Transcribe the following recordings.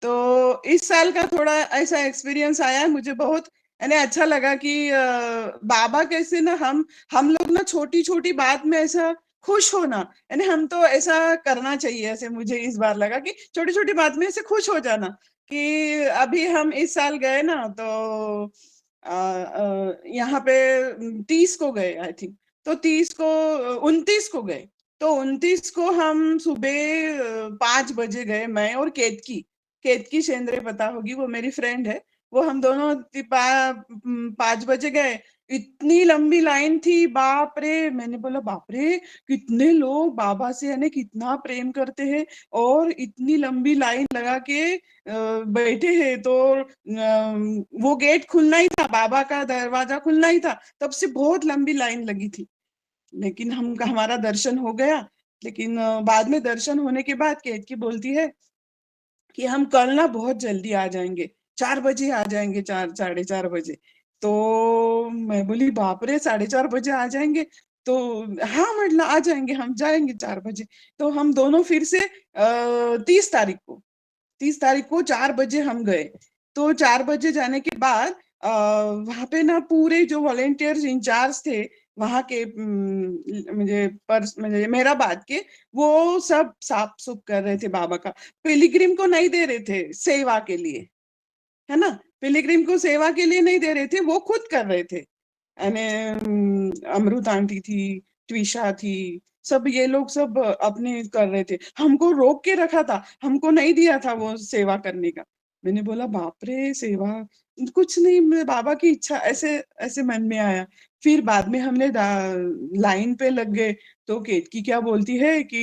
तो इस साल का थोड़ा ऐसा एक्सपीरियंस आया है मुझे, बहुत यानी अच्छा लगा कि बाबा कैसे ना हम लोग ना छोटी छोटी बात में ऐसा खुश होना, यानी हम तो ऐसा करना चाहिए। ऐसे मुझे इस बार लगा कि छोटी छोटी बात में ऐसे खुश हो जाना। कि अभी हम इस साल गए ना, तो यहाँ पे 30 को गए आई थिंक। तो 30 को 29 को गए। तो 29 को हम सुबह 5 बजे गए, मैं और केतकी। केतकी शेंद्रे पता होगी, वो मेरी फ्रेंड है। वो हम दोनों 5 बजे गए। इतनी लंबी लाइन थी, बाप रे! मैंने बोला बाप रे, कितने लोग बाबा से यानी कितना प्रेम करते हैं, और इतनी लंबी लाइन लगा के बैठे हैं। तो वो गेट खुलना ही था, बाबा का दरवाजा खुलना ही था, तब से बहुत लंबी लाइन लगी थी। लेकिन हम हमारा दर्शन हो गया। लेकिन बाद में दर्शन होने के बाद केतकी बोलती है कि हम कल ना बहुत जल्दी आ जाएंगे, 4 बजे आ जाएंगे, 4 साढ़े 4 बजे। तो मैं बोली बाप रे, 4:30 बजे आ जाएंगे? तो हाँ मतलब आ जाएंगे, हम जाएंगे 4 बजे। तो हम दोनों फिर से 30 तारीख को 4 बजे हम गए। तो 4 बजे जाने के बाद वहां पे ना पूरे जो वॉलेंटियर्स इंचार्ज थे वहां के, मुझे मेहराबाद के, वो सब साफ सुफ कर रहे थे बाबा का। पिलिग्रिम को नहीं दे रहे थे सेवा के लिए, है ना। पिलिग्रिम को सेवा के लिए नहीं दे रहे थे, वो खुद कर रहे थे। यानी अमृत आंटी थी, ट्विशा थी, सब ये लोग सब अपने कर रहे थे। हमको रोक के रखा था, हमको नहीं दिया था वो सेवा करने का। मैंने बोला बाप रे, सेवा कुछ नहीं, बाबा की इच्छा, ऐसे ऐसे मन में आया। फिर बाद में हमने लाइन पे लग गए। तो केतकी क्या बोलती है कि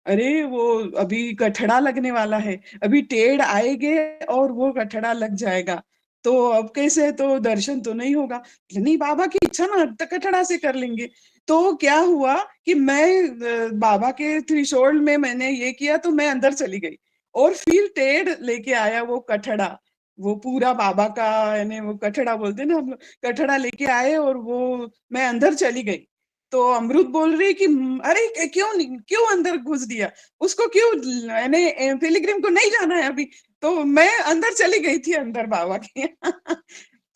अरे वो अभी कठड़ा लगने वाला है, अभी टेढ़ आएंगे और वो कठड़ा लग जाएगा। तो अब कैसे, तो दर्शन तो नहीं होगा। नहीं, बाबा की इच्छा ना, तो कठड़ा से कर लेंगे। तो क्या हुआ कि मैं बाबा के थ्रेशोल्ड में मैंने ये किया, तो मैं अंदर चली गई। और फिर टेढ़ लेके आया वो कठड़ा, वो पूरा बाबा का, यानी वो कठड़ा बोलते हैं ना हम लोग, कठड़ा लेके आए, और वो मैं अंदर चली गई। तो अमृत बोल रही कि अरे क्यों नहीं, क्यों अंदर घुस दिया उसको, क्यों, यानी पिलिग्रिम को नहीं जाना है अभी। तो मैं अंदर चली गई थी, अंदर बाबा के।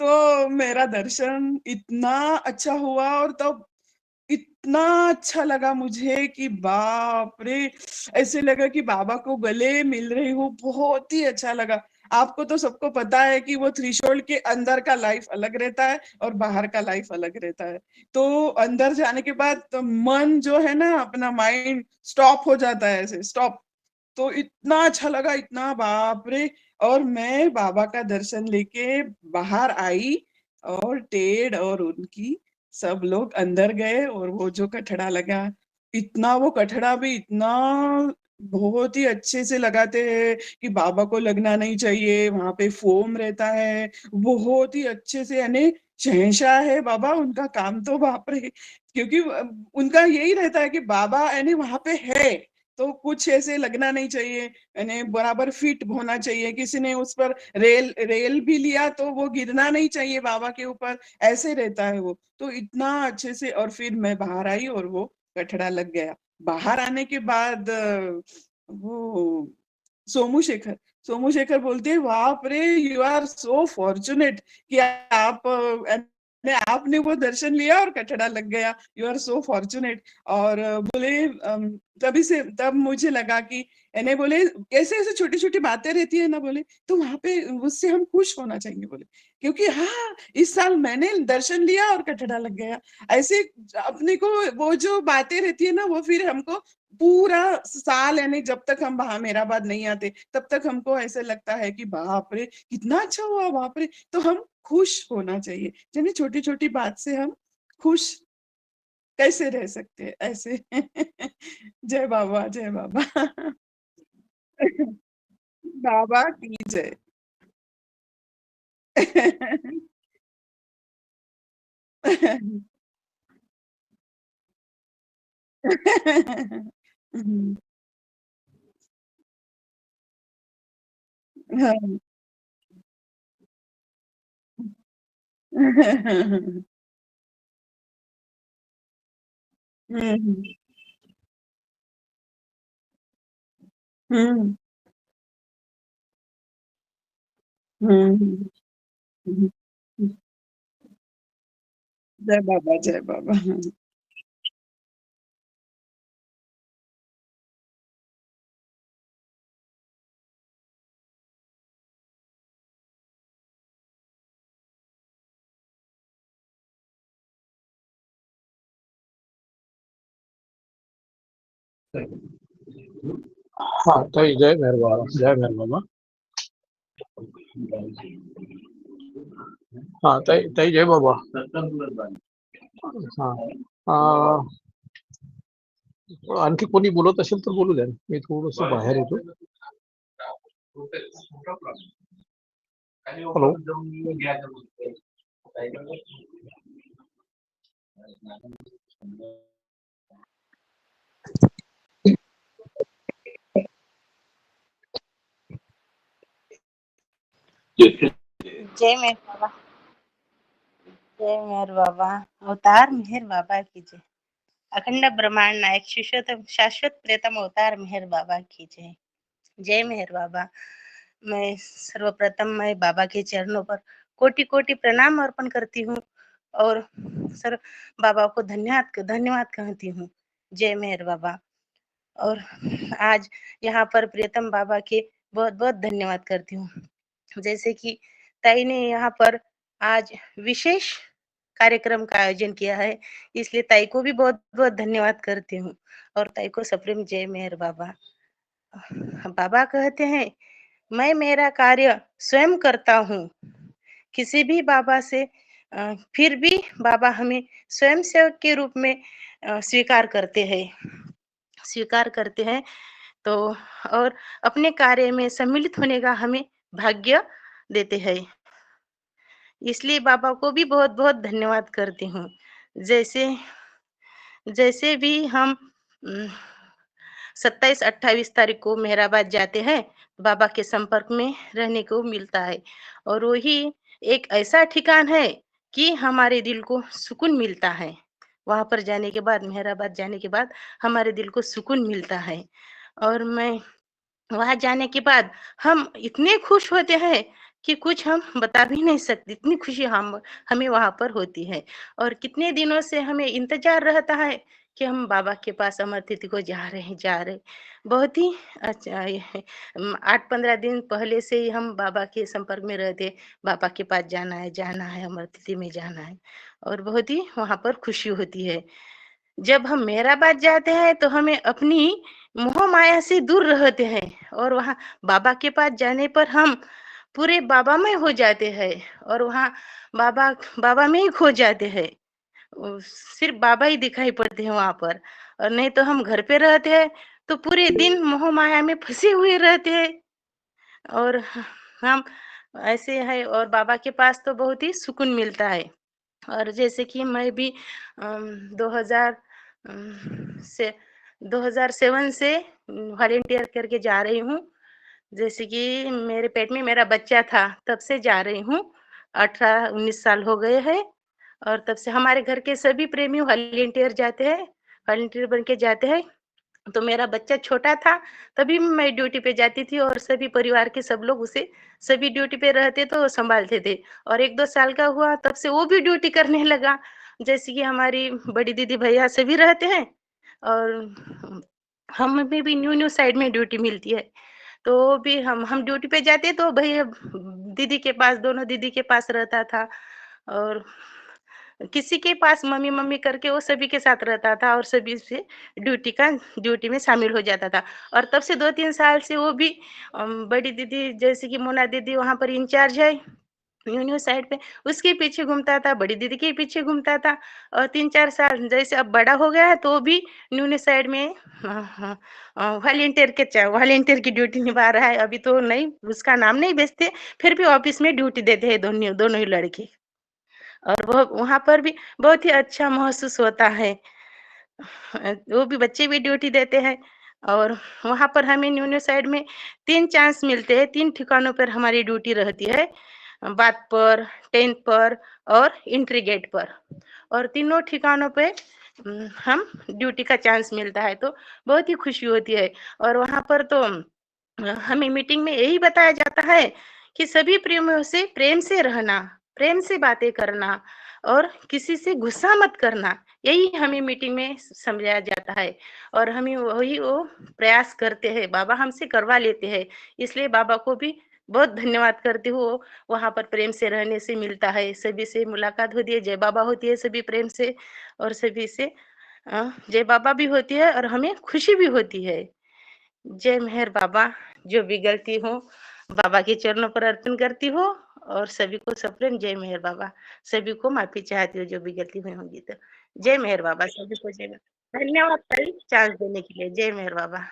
तो मेरा दर्शन इतना अच्छा हुआ, और तब इतना अच्छा लगा मुझे कि बाप रे, ऐसे लगा कि बाबा को गले मिल रही हूँ, बहुत ही अच्छा लगा। आपको तो सबको पता है कि वो थ्रेशोल्ड के अंदर का लाइफ अलग रहता है और बाहर का लाइफ अलग रहता है। तो अंदर जाने के बाद तो मन जो है ना, अपना माइंड स्टॉप हो जाता है, ऐसे स्टॉप। तो इतना अच्छा लगा, इतना बाप रे। और मैं बाबा का दर्शन लेके बाहर आई, और टेढ़ और उनकी सब लोग अंदर गए, और वो जो कठड़ा लगा, इतना वो कठड़ा भी इतना बहुत ही अच्छे से लगाते हैं कि बाबा को लगना नहीं चाहिए, वहां पे फोम रहता है बहुत ही अच्छे से, यानी शहंशाह है बाबा, उनका काम तो बाप रे। क्योंकि उनका यही रहता है कि बाबा यानी वहां पे है, तो कुछ ऐसे लगना नहीं चाहिए, यानी बराबर फिट होना चाहिए। किसी ने उस पर रेल रेल भी लिया तो वो गिरना नहीं चाहिए बाबा के ऊपर, ऐसे रहता है वो। तो इतना अच्छे से, और फिर मैं बाहर आई और वो कठड़ा लग गया। बाहर आने के बाद वो सोमू शेखर सोमू शेखर बोलते हैं बाप रे, यू आर सो फॉर्चुनेट कि आप आपने वो दर्शन लिया और कठड़ा लग गया, यू आर सो फॉर्चुनेट। और बोले तभी से तब मुझे लगा कि एने बोले ऐसे ऐसे छोटी छोटी बातें रहती है ना, बोले तो वहां पे उससे हम खुश होना चाहिए, बोले क्योंकि हाँ, इस साल मैंने दर्शन लिया और कठड़ा लग गया। ऐसे अपने को वो जो बातें रहती है ना, वो फिर हमको पूरा साल, यानी जब तक हम मेराबाद नहीं आते तब तक हमको ऐसे लगता है कि बाप रे कितना अच्छा हुआ, बाप रे। तो हम खुश होना चाहिए, यानी छोटी छोटी बात से हम खुश कैसे रह सकते हैं ऐसे। जय बाबा, जय बाबा। बाबा की जय। हाँ। हम्म। हम्म। हुँ, हुँ, हुँ, हुँ। जय बाबा, जय बाबा। हाँ, हाँ, ताई जय मेहर बाबा, जय मेहर बाबा। हाँ, ताई ताई जय बाबा। हां. आणखी कोणी बोलत असेल तर बोलू द्या. मी थोडंसं बाहेर येतो. हॅलो. जय मेहर बाबा, जय मेहर बाबा, अवतार मेहर बाबा की जय। अखंड ब्रह्मांड नायक शिशोतम शाश्वत प्रियतम अवतार मेहर बाबा की जय। जय मेहर बाबा। मैं सर्वप्रथम मैं बाबा के चरणों पर कोटि कोटि प्रणाम अर्पण करती हूँ और सर बाबा को धन्यवाद धन्यवाद कहती हूँ। जय मेहर बाबा। और आज यहाँ पर प्रियतम बाबा के बहुत बहुत धन्यवाद करती हूँ। जैसे कि ताई ने यहाँ पर आज विशेष कार्यक्रम का आयोजन किया है, इसलिए ताई को भी बहुत बहुत धन्यवाद करती हूँ। और ताई को सप्रेम जय मेहर बाबा। बाबा कहते हैं, मैं मेरा कार्य स्वयं करता हूँ। किसी भी बाबा से फिर भी बाबा हमें स्वयं सेवक के रूप में स्वीकार करते हैं। तो और अपने कार्य में सम्मिलित होने का हमें भाग्य देते हैं। इसलिए बाबा को भी बहुत बहुत धन्यवाद करती हूँ। जैसे जैसे भी हम 27-28 तारीख को मेहराबाद जाते हैं, बाबा के संपर्क में रहने को मिलता है। और वही एक ऐसा ठिकान है कि हमारे दिल को सुकून मिलता है। वहां पर जाने के बाद, मेहराबाद जाने के बाद हमारे दिल को सुकून मिलता है। और मैं वहां जाने के बाद हम इतने खुश होते हैं कि कुछ हम बता भी नहीं सकते, इतनी खुशी हम हमें वहां पर होती है। और कितने दिनों से हमें इंतजार रहता है कि हम बाबा के पास अमर तिथि को जा रहे बहुत ही अच्छा। 8-15 दिन पहले से ही हम बाबा के संपर्क में रहते, बाबा के पास जाना है, अमर तिथि में जाना है। और बहुत ही वहां पर खुशी होती है। जब हम मेहराबाद जाते हैं तो हमें अपनी मोह माया से दूर रहते हैं, और वहाँ बाबा के पास जाने पर हम पूरे बाबा में हो जाते हैं। और वहाँ बाबा बाबा में ही खो जाते हैं। सिर्फ बाबा ही दिखाई पड़ते हैं वहां पर। और नहीं तो हम घर पे रहते हैं तो पूरे दिन मोह माया में फंसे हुए रहते हैं। और हम ऐसे है, और बाबा के पास तो बहुत ही सुकून मिलता है। और जैसे कि मैं भी 2000 से 2007 से वॉलेंटियर करके जा रही हूँ। जैसे कि मेरे पेट में मेरा बच्चा था तब से जा रही हूँ। 18-19 साल हो गए हैं। और तब से हमारे घर के सभी प्रेमी वॉलेंटियर बन के जाते हैं। तो मेरा बच्चा छोटा था, तभी मैं ड्यूटी पे जाती थी और सभी परिवार के सब लोग उसे सभी ड्यूटी पे रहते तो संभालते थे। और 1-2 साल का हुआ तब से वो भी ड्यूटी करने लगा। जैसे कि हमारी बड़ी दीदी भैया सभी रहते हैं। और हमें भी न्यू-न्यू साइड में ड्यूटी मिलती है। तो भी हम ड्यूटी पे जाते तो भैया दीदी के पास, दोनों दीदी के पास रहता था। और किसी के पास मम्मी-मम्मी करके वो सभी के साथ रहता था और सभी से ड्यूटी में शामिल हो जाता था। और तब से 2-3 साल से वो भी बड़ी दीदी जैसे कि मोना दीदी वहाँ पर इंचार्ज है, न्यू-न्यू साइड पे, उसके पीछे घूमता था, बड़ी दीदी के पीछे घूमता था। और 3-4 साल जैसे अब बड़ा हो गया है तो भी न्यू-न्यू साइड में वॉलंटियर की ड्यूटी निभा रहा है। अभी तो नहीं, उसका नाम नहीं बेचते, फिर भी ऑफिस में ड्यूटी देते हैं दोनों दोनों ही लड़के। और वो वहाँ पर भी बहुत ही अच्छा महसूस होता है। वो भी बच्चे भी ड्यूटी देते हैं। और वहाँ पर हमें न्यूनू साइड में 3 चांस मिलते हैं, 3 ठिकानों पर हमारी ड्यूटी रहती है। बात पर, 10th पर और एंट्री गेट पर। और तीनों ठिकानों पे हम ड्यूटी का चांस मिलता है तो बहुत ही खुशी होती है। और वहाँ पर तो हमें मीटिंग में यही बताया जाता है कि सभी प्रेमियों से प्रेम से रहना, प्रेम से बातें करना और किसी से गुस्सा मत करना, यही हमें मीटिंग में समझाया जाता है और हमें वही वो प्रयास करते हैं, बाबा हमसे करवा लेते हैं। इसलिए बाबा को भी बहुत धन्यवाद करती हूँ, वहाँ पर प्रेम से रहने से मिलता है, सभी से मुलाकात होती है, जय बाबा होती है सभी प्रेम से और सभी से जय बाबा भी होती है और हमें खुशी भी होती है। जय मेहर बाबा, जो भी गलती हो बाबा के चरणों पर अर्पण करती हूँ और सभी को सप्रेम जय मेहर बाबा। सभी को माफ़ी चाहती हूँ जो भी गलती हुई होंगी तो। जय मेहर बाबा, सभी को जय। धन्यवाद ताई चांस देने के लिए। जय मेहर बाबा।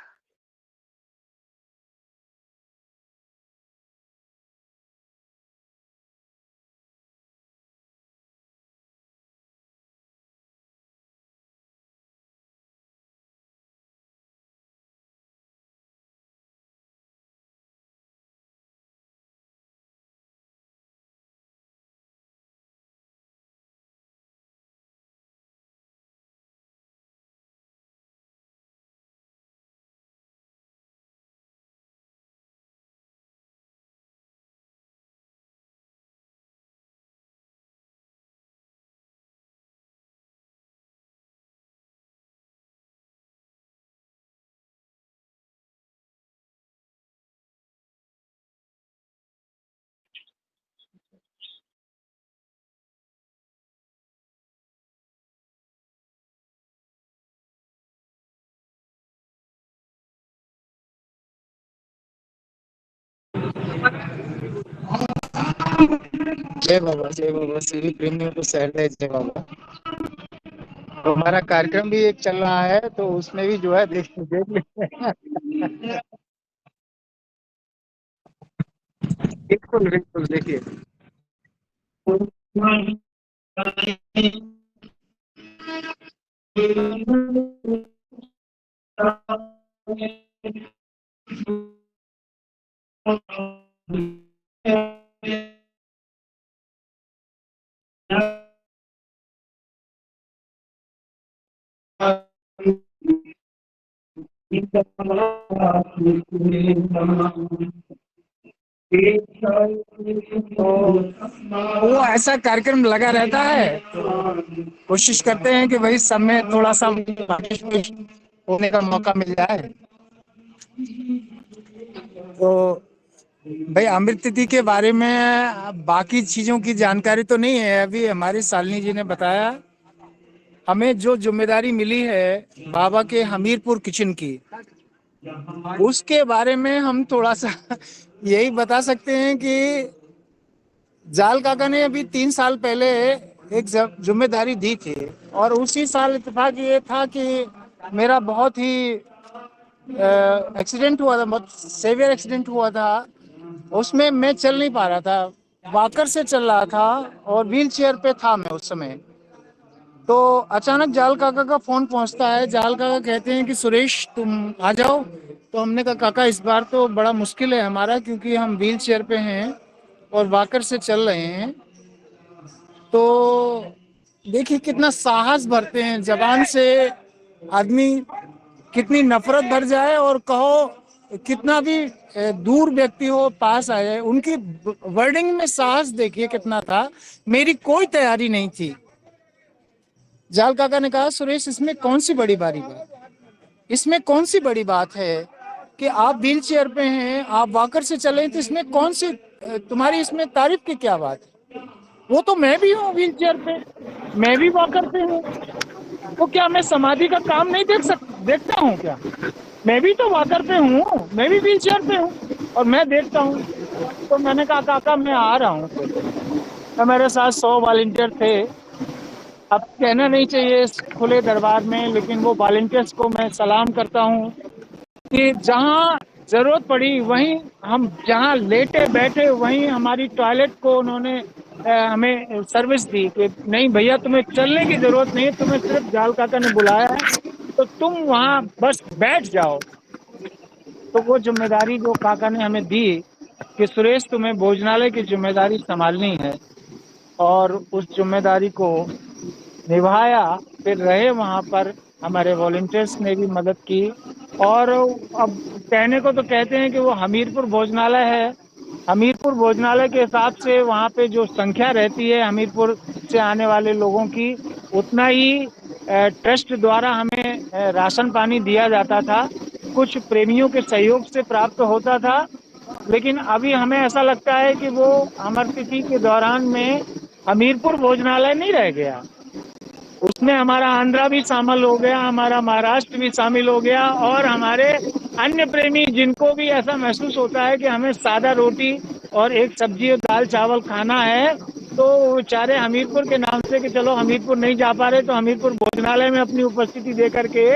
जय बाबा सभी प्रेमियों को सहर्ष जय बाबा। तो हमारा कार्यक्रम भी एक चल रहा है तो उसमें भी जो है देख देख लेते बिल्कुल बिल्कुल देखिए। तो वो ऐसा कार्यक्रम लगा रहता है तो कोशिश करते हैं कि भाई सब में थोड़ा सा होने का मौका मिल जाए। तो भाई अमृत तिथि के बारे में बाकी चीजों की जानकारी तो नहीं है। अभी हमारी शालिनी जी ने बताया हमें जो जिम्मेदारी मिली है बाबा के हमीरपुर किचन की, उसके बारे में हम थोड़ा सा यही बता सकते हैं कि जाल काका ने अभी 3 साल पहले एक जिम्मेदारी दी थी और उसी साल इत्तेफाक ये था कि मेरा बहुत ही एक्सीडेंट हुआ था, बहुत सेवियर एक्सीडेंट हुआ था। उसमें मैं चल नहीं पा रहा था, वॉकर से चल रहा था और व्हील चेयर पे था मैं उस समय। तो अचानक जाल काका का फोन पहुंचता है। जाल काका कहते हैं कि सुरेश तुम आ जाओ। तो हमने कहा काका इस बार तो बड़ा मुश्किल है हमारा, क्योंकि हम व्हील चेयर पे हैं और वॉकर से चल रहे हैं। तो देखिए कितना साहस भरते हैं, जबान से आदमी कितनी नफरत भर जाए और कहो कितना भी दूर व्यक्ति हो पास आ जाए, उनकी वर्डिंग में साहस देखिए कितना था। मेरी कोई तैयारी नहीं थी। जाल काका ने कहा सुरेश इसमें कौन सी बड़ी बात, इसमें कौन सी बड़ी बात है कि आप व्हील चेयर पे हैं, आप वॉकर से चले, तो इसमें कौन सी तुम्हारी इसमें तारीफ की क्या बात है। वो तो मैं भी हूँ व्हील चेयर पे, मैं भी वॉकर पे हूँ, तो क्या मैं समाधि का काम नहीं देखता हूँ क्या। मैं भी तो वॉकर पे हूँ, मैं भी व्हील चेयर पे हूँ और मैं देखता हूँ। तो मैंने कहा काका मैं आ रहा हूँ। तो मेरे साथ 100 वॉलंटियर थे। अब कहना नहीं चाहिए इस खुले दरबार में, लेकिन वो वॉलंटियर्स को मैं सलाम करता हूँ कि जहाँ जरूरत पड़ी वहीं हम, जहाँ लेटे बैठे वहीं हमारी टॉयलेट को उन्होंने हमें सर्विस दी कि नहीं भैया तुम्हें चलने की जरूरत नहीं है, तुम्हें सिर्फ जाल काका ने बुलाया है तो तुम वहाँ बस बैठ जाओ। तो वो जिम्मेदारी जो काका ने हमें दी कि सुरेश तुम्हें भोजनालय की जिम्मेदारी संभालनी है, और उस जिम्मेदारी को निभाया। फिर रहे वहाँ पर, हमारे वॉलंटियर्स ने भी मदद की। और अब कहने को तो कहते हैं कि वो हमीरपुर भोजनालय है, हमीरपुर भोजनालय के हिसाब से वहाँ पे जो संख्या रहती है हमीरपुर से आने वाले लोगों की, उतना ही ट्रस्ट द्वारा हमें राशन पानी दिया जाता था। कुछ प्रेमियों के सहयोग से प्राप्त होता था, लेकिन अभी हमें ऐसा लगता है कि वो अमर तिथि के दौरान में हमीरपुर भोजनालय नहीं रह गया, उसमें हमारा आंध्रा भी शामिल हो गया, हमारा महाराष्ट्र भी शामिल हो गया, और हमारे अन्य प्रेमी जिनको भी ऐसा महसूस होता है कि हमें सादा रोटी और एक सब्जी और दाल चावल खाना है, तो वो बेचारे हमीरपुर के नाम से कि चलो हमीरपुर नहीं जा पा रहे तो हमीरपुर भोजनालय में अपनी उपस्थिति दे करके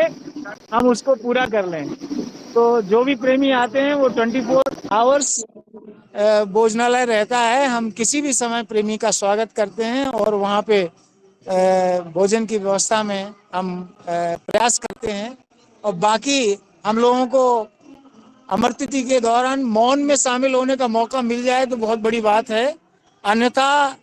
हम उसको पूरा कर लें। तो जो भी प्रेमी आते हैं वो 24 आवर्स भोजनालय रहता है। हम किसी भी समय प्रेमी का स्वागत करते हैं और वहाँ पे भोजन की व्यवस्था में हम प्रयास करते हैं। और बाकी हम लोगों को अमर तिथि के दौरान मौन में शामिल होने का मौका मिल जाए तो बहुत बड़ी बात है, अन्यथा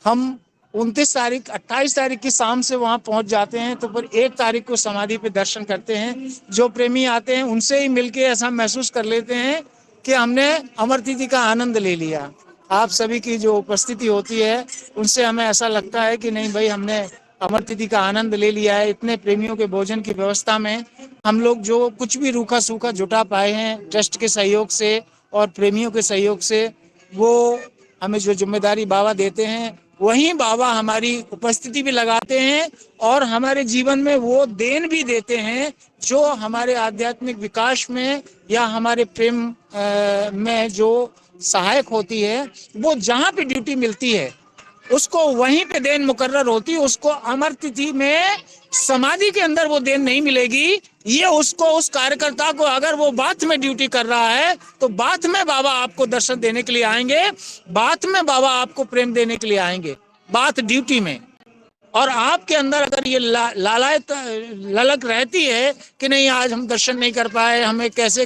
हम 29 तारीख 28 तारीख की शाम से वहां पहुंच जाते हैं, तो फिर 1 तारीख को समाधि पे दर्शन करते हैं। जो प्रेमी आते हैं उनसे ही मिलके ऐसा महसूस कर लेते हैं कि हमने अमर तिथि का आनंद ले लिया। आप सभी की जो उपस्थिति होती है उनसे हमें ऐसा लगता है कि नहीं भाई, हमने अमर तिथि का आनंद ले लिया है। इतने प्रेमियों के भोजन की व्यवस्था में हम लोग जो कुछ भी रूखा सूखा जुटा पाए हैं ट्रस्ट के सहयोग से और प्रेमियों के सहयोग से, वो हमें जो जिम्मेदारी बाबा देते हैं वहीं बाबा हमारी उपस्थिति भी लगाते हैं और हमारे जीवन में वो देन भी देते हैं जो हमारे आध्यात्मिक विकास में या हमारे प्रेम में जो सहायक होती है। वो जहाँ पे ड्यूटी मिलती है उसको वहीं पे देन मुकर्रर होती है। उसको अमर तिथि में समाधि के अंदर वो देन नहीं मिलेगी। ये उसको, उस कार्यकर्ता को, अगर वो बाथ में ड्यूटी कर रहा है तो बाथ में बाबा आपको दर्शन देने के लिए आएंगे, बाथ में बाबा आपको प्रेम देने के लिए आएंगे, बाथ ड्यूटी में। और आपके अंदर अगर ये लालायत ललक रहती है कि नहीं आज हम दर्शन नहीं कर पाए, हमें कैसे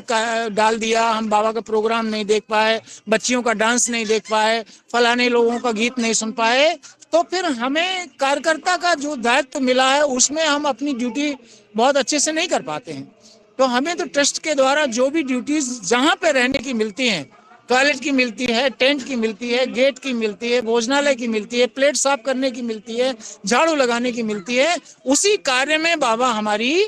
डाल दिया, हम बाबा का प्रोग्राम नहीं देख पाए, बच्चियों का डांस नहीं देख पाए, फलाने लोगों का गीत नहीं सुन पाए, तो फिर हमें कार्यकर्ता का जो दायित्व मिला है उसमें हम अपनी ड्यूटी बहुत अच्छे से नहीं कर पाते हैं। तो हमें तो ट्रस्ट के द्वारा जो भी ड्यूटीज जहाँ पे रहने की मिलती हैं, टॉयलेट की मिलती है, टेंट की मिलती है, गेट की मिलती है, भोजनालय की मिलती है, प्लेट साफ करने की मिलती है, झाड़ू लगाने की मिलती है, उसी कार्य में बाबा हमारी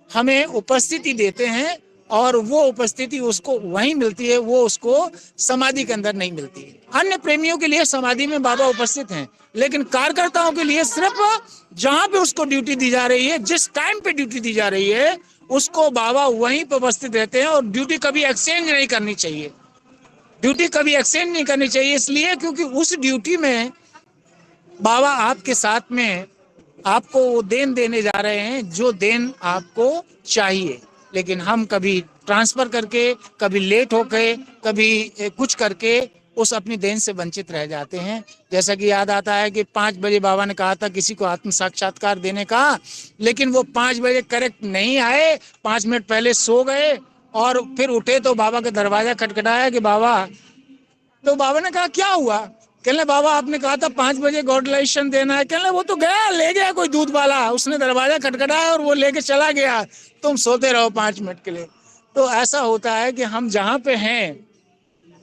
हमें उपस्थिति देते हैं और वो उपस्थिति उसको वहीं मिलती है, वो उसको समाधि के अंदर नहीं मिलती है। अन्य प्रेमियों के लिए समाधि में बाबा उपस्थित हैं, लेकिन कार्यकर्ताओं के लिए सिर्फ जहां पे उसको ड्यूटी दी जा रही है, जिस टाइम पे ड्यूटी दी जा रही है, उसको बाबा वहीं पे उपस्थित रहते हैं। और ड्यूटी कभी एक्सचेंज नहीं करनी चाहिए, ड्यूटी कभी एक्सचेंज नहीं करनी चाहिए, इसलिए क्योंकि उस ड्यूटी में बाबा आपके साथ में आपको वो देन देने जा रहे हैं जो देन आपको चाहिए। लेकिन हम कभी ट्रांसफर करके, कभी लेट होके, कभी कुछ करके उस अपनी देन से वंचित रह जाते हैं। जैसा कि याद आता है कि 5 बजे बाबा ने कहा था किसी को आत्म साक्षात्कार देने का, लेकिन वो 5 बजे करेक्ट नहीं आए, 5 मिनट पहले सो गए और फिर उठे तो बाबा का दरवाजा खटखटाया कि बाबा, तो बाबा ने कहा क्या हुआ? कहने बाबा आपने कहा था 5 बजे गॉड लाइशन देना है। कहने वो तो गया, ले गया कोई दूध वाला, उसने दरवाजा खटखटाया और वो लेके चला गया, तुम सोते रहो 5 मिनट के लिए। तो ऐसा होता है कि हम जहाँ पे हैं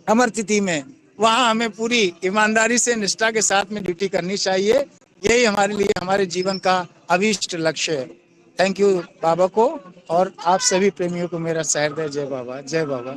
अमर तिथि में, वहाँ हमें पूरी ईमानदारी से निष्ठा के साथ में ड्यूटी करनी चाहिए। यही हमारे लिए हमारे जीवन का अभीष्ट लक्ष्य है। थैंक यू बाबा को, और आप सभी प्रेमियों को मेरा सहृदय जय बाबा, जय बाबा।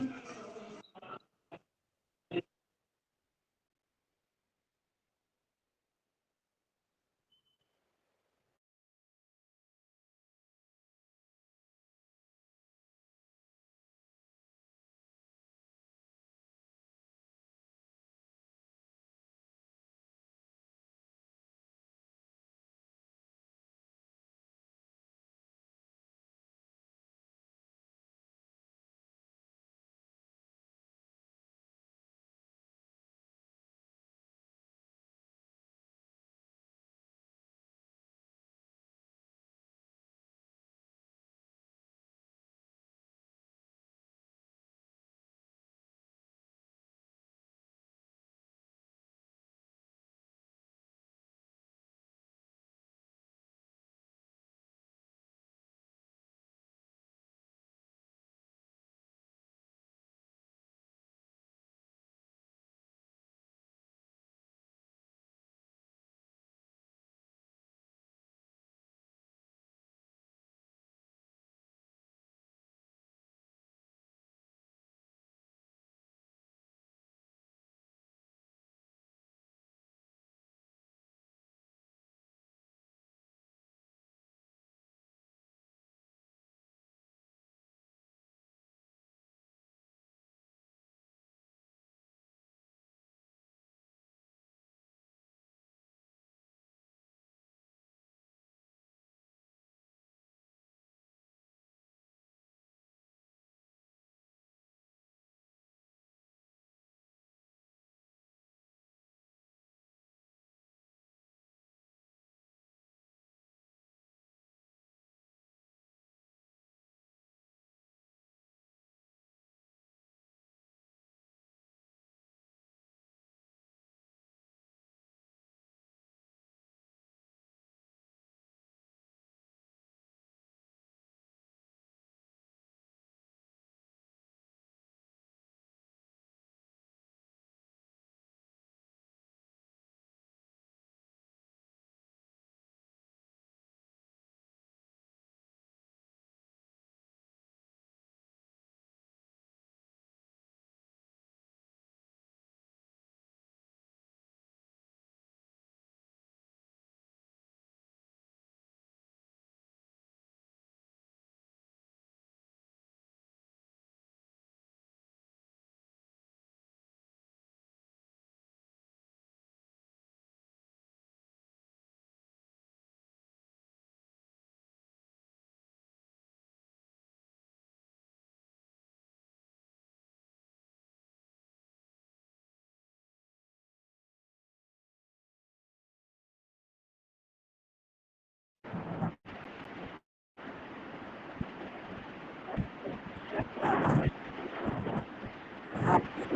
जय